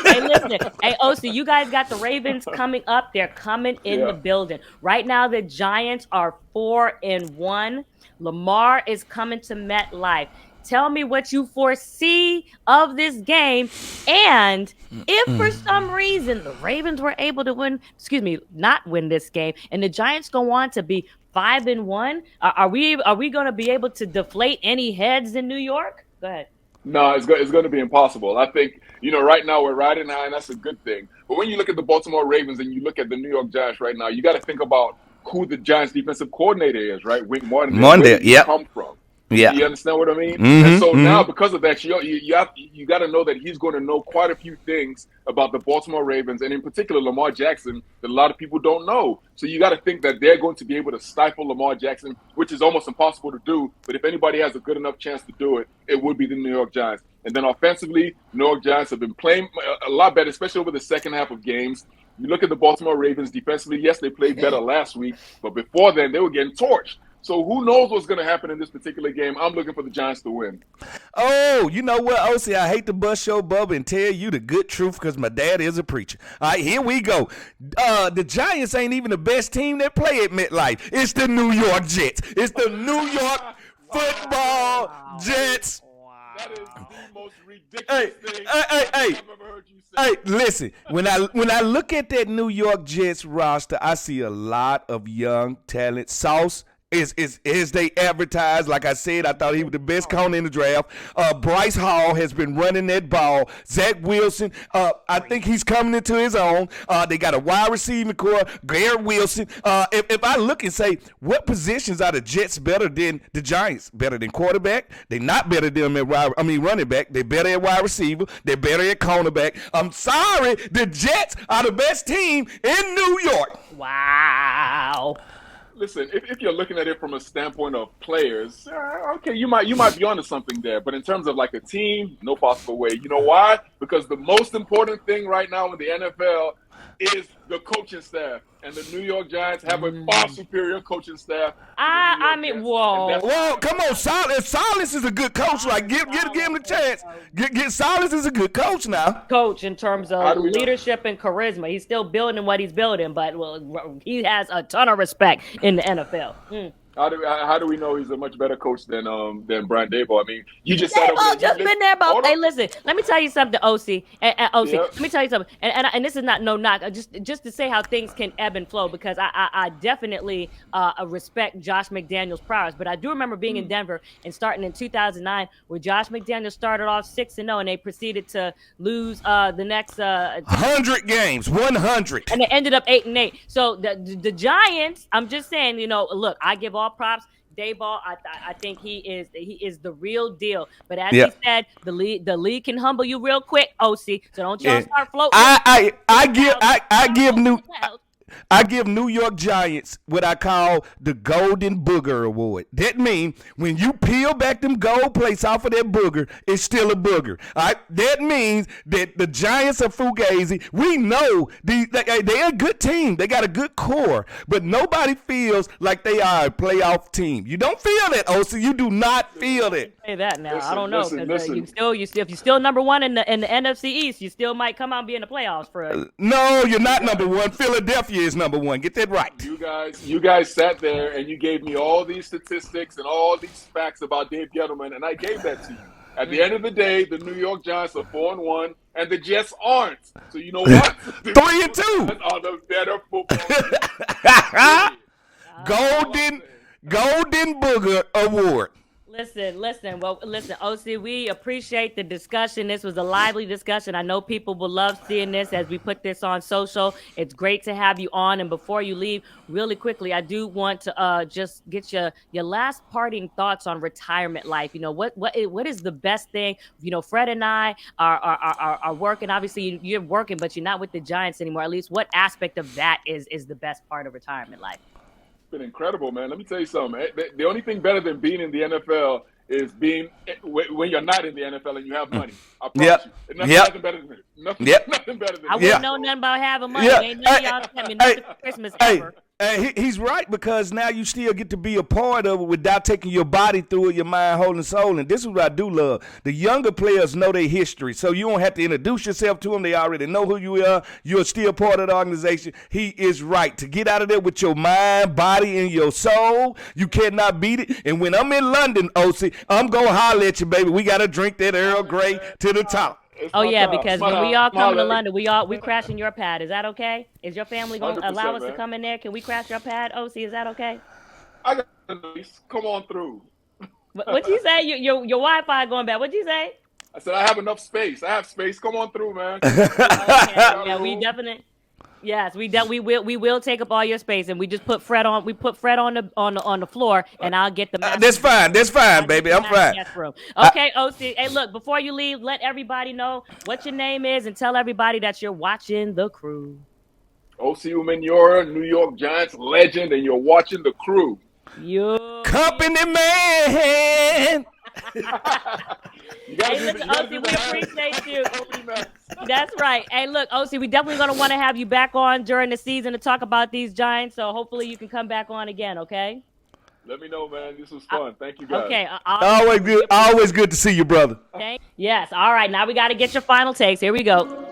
Hey, listen. Hey, OC, you guys got the Ravens coming up. They're coming in the building. Right now, the Giants are 4-1. Lamar is coming to MetLife. Tell me what you foresee of this game. And if for some reason the Ravens were able to not win this game, and the Giants go on to be 5-1, are we going to be able to deflate any heads in New York? Go ahead. No, it's going to be impossible. I think, right now we're riding high, and that's a good thing. But when you look at the Baltimore Ravens and you look at the New York Giants right now, you got to think about who the Giants defensive coordinator is, right? Wink Martin. Where did he come from? Yeah. You understand what I mean? Mm-hmm, and so now because of that, you got to know that he's going to know quite a few things about the Baltimore Ravens, and in particular Lamar Jackson, that a lot of people don't know. So you got to think that they're going to be able to stifle Lamar Jackson, which is almost impossible to do. But if anybody has a good enough chance to do it, it would be the New York Giants. And then offensively, New York Giants have been playing a lot better, especially over the second half of games. You look at the Baltimore Ravens defensively, yes, they played better last week, but before then they were getting torched. So who knows what's going to happen in this particular game? I'm looking for the Giants to win. Oh, you know what, OC? I hate to bust your bubble and tell you the good truth because my dad is a preacher. All right, here we go. The Giants ain't even the best team that play at MetLife. It's the New York Jets. It's the New York football Jets. That is the most ridiculous thing I've ever heard you say. Hey, listen. When I look at that New York Jets roster, I see a lot of young talent. Sauce is they advertise. Like I said, I thought he was the best corner in the draft. Bryce Hall has been running that ball. Zach Wilson, I think he's coming into his own. They got a wide receiving core, Garrett Wilson. If I look and say, what positions are the Jets better than the Giants? Better than quarterback? They're not better than running back. They're better at wide receiver. They're better at cornerback. I'm sorry, the Jets are the best team in New York. Wow. Listen, if you're looking at it from a standpoint of players, okay, you might be onto something there. But in terms of like a team, no possible way. You know why? Because the most important thing right now in the NFL is the coaching staff. And the New York Giants have a far superior coaching staff. Whoa, come on, Silas is a good coach. Like, give him the chance. Get Silas is a good coach now. Coach in terms of leadership and charisma. He's still building what he's building, but he has a ton of respect in the NFL. How do we know he's a much better coach than Brian Daboll? I mean, you just said been there, Bo. Hey, listen, let me tell you something, OC. Let me tell you something, and this is not no knock, just to say how things can ebb and flow, because I definitely respect Josh McDaniels' prowess. But I do remember being in Denver and starting in 2009, where Josh McDaniels started off 6-0, and they proceeded to lose the next 100 games, 100, and they ended up 8-8. So the Giants, I'm just saying, look, I give all props. Daboll, I think he is the real deal. But as he said, the league can humble you real quick, OC. So don't y'all start floating. I give New York Giants what I call the Golden Booger Award. That means when you peel back them gold plates off of that booger, it's still a booger. All right? That means that the Giants are fugazi. We know they're a good team. They got a good core, but nobody feels like they are a playoff team. You don't feel that, OC. You do not feel it. Say that now. I don't know. Listen. If you're still number one in the NFC East, you still might come out and be in the playoffs, Fred. No, you're not number one. Philadelphia is number one. Get that right. You guys sat there and you gave me all these statistics and all these facts about Dave Gettleman, and I gave that to you. At the end of the day, the New York Giants are 4-1, and the Jets aren't. So you know what? 3-2. Are the better football team. Golden Booger Award. Listen, OC, we appreciate the discussion. This was a lively discussion. I know people will love seeing this as we put this on social. It's great to have you on. And before you leave, really quickly, I do want to just get your last parting thoughts on retirement life. You know, what is the best thing? You know, Fred and I are working. Obviously, you're working, but you're not with the Giants anymore. At least what aspect of that is the best part of retirement life? Been incredible, man. Let me tell you something. The only thing better than being in the NFL is being when you're not in the NFL and you have money. I promise you. Nothing better than it. Nothing better than it. I wouldn't know nothing about having money. Ain't none of y'all tell me nothing for Christmas ever. He's right, because now you still get to be a part of it without taking your body through it, your mind, whole, and soul. And this is what I do love. The younger players know their history, so you don't have to introduce yourself to them. They already know who you are. You're still part of the organization. He is right. To get out of there with your mind, body, and your soul, you cannot beat it. And when I'm in London, OC, I'm going to holler at you, baby. We got to drink that Earl Grey to the top. Oh yeah, because when we all come to London, we crashing your pad. Is that okay? Is your family going to allow us to come in there? Can we crash your pad, OC? Is that okay? I got come on through. What'd you say? Your Wi-Fi going bad. What'd you say? I said I have enough space. I have space. Come on through, man. Okay. Yeah, we definitely. Yes, we will take up all your space, and we just put Fred on. We put Fred on the floor, and I'll get the. That's fine, baby. I'm fine. Okay, OC. Hey, look, before you leave, let everybody know what your name is, and tell everybody that you're watching The Crew. OC Umenyiora, New York Giants legend, and you're watching The Crew. Company man. Hey, listen, OC, we appreciate you. That's right. Hey, look, OC, we definitely going to want to have you back on during the season to talk about these Giants. So hopefully you can come back on again, okay? Let me know, man. This was fun. Thank you, guys. Okay. Always good to see you, brother. Yes. All right. Now we got to get your final takes. Here we go.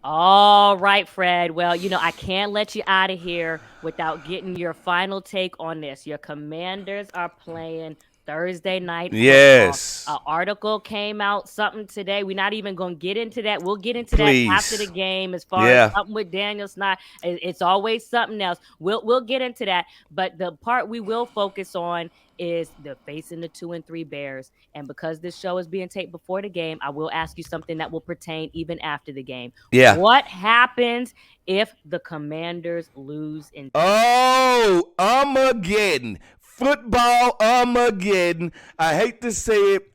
All right, Fred. Well, I can't let you out of here without getting your final take on this. Your Commanders are playing Thursday night. Yes. An article came out, something today. We're not even going to get into that. We'll get into that after the game as far as something with Daniel Snyder. It's always something else. We'll get into that. But the part we will focus on is the facing the 2-3 Bears. And because this show is being taped before the game, I will ask you something that will pertain even after the game. Yeah. What happens if the Commanders lose in Armageddon. Football Armageddon. I hate to say it.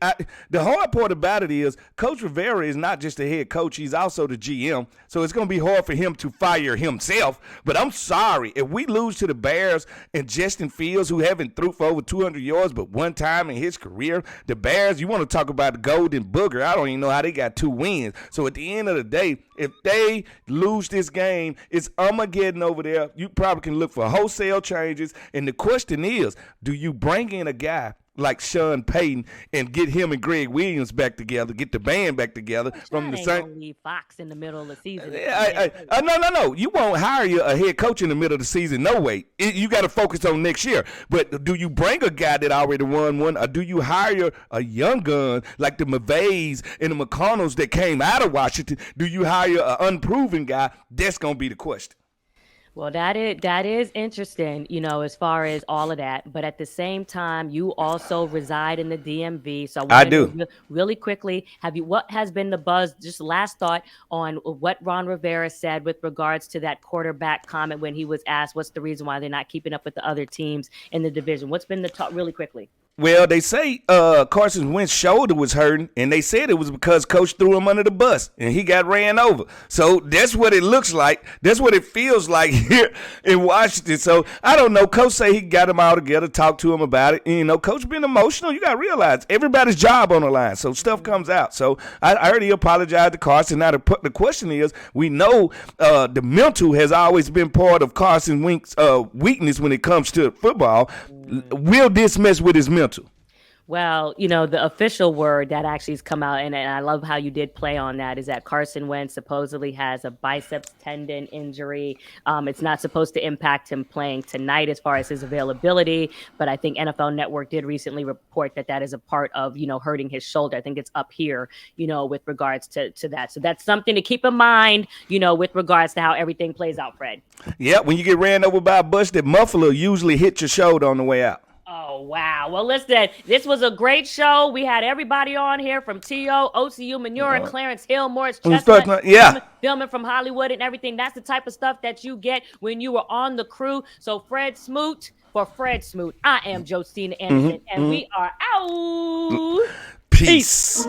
The hard part about it is Coach Rivera is not just the head coach. He's also the GM. So it's going to be hard for him to fire himself. But I'm sorry. If we lose to the Bears and Justin Fields, who haven't threw for over 200 yards but one time in his career, the Bears, you want to talk about the golden booger. I don't even know how they got 2 wins. So at the end of the day, if they lose this game, it's Armageddon over there. You probably can look for wholesale changes. And the question is, do you bring in a guy like Sean Payton and get him and Greg Williams back together, get the band back together from the same? Leave Fox in the middle of the season. No. You won't hire a head coach in the middle of the season. No way. You got to focus on next year. But do you bring a guy that already won one, or do you hire a young gun like the McVays and the McConnells that came out of Washington? Do you hire an unproven guy? That's going to be the question. Well, that is interesting, as far as all of that. But at the same time, you also reside in the DMV. So I do. Really quickly, what has been the buzz, just last thought on what Ron Rivera said with regards to that quarterback comment when he was asked what's the reason why they're not keeping up with the other teams in the division? What's been the talk really quickly? Well, they say Carson Wentz's shoulder was hurting, and they said it was because Coach threw him under the bus, and he got ran over. So that's what it looks like. That's what it feels like here in Washington. So I don't know. Coach say he got him all together, talked to him about it. And, Coach being emotional, you got to realize everybody's job on the line. So stuff comes out. So I heard he apologized to Carson. Now the question is, we know the mental has always been part of Carson Wentz's weakness when it comes to football. Will this mess with his mental? Well, the official word that actually has come out, and I love how you did play on that, is that Carson Wentz supposedly has a biceps tendon injury. It's not supposed to impact him playing tonight as far as his availability, but I think NFL Network did recently report that is a part of, hurting his shoulder. I think it's up here, with regards to that. So that's something to keep in mind, with regards to how everything plays out, Fred. Yeah, when you get ran over by a bus, that muffler usually hit your shoulder on the way out. Oh, wow. Well, listen, this was a great show. We had everybody on here from T.O., OSI Umenyiora, Clarence Hill, Morris Chestnut, filming from Hollywood and everything. That's the type of stuff that you get when you were on the crew. So Fred Smoot, for Fred Smoot, I am Josina Anderson, and we are out. Peace.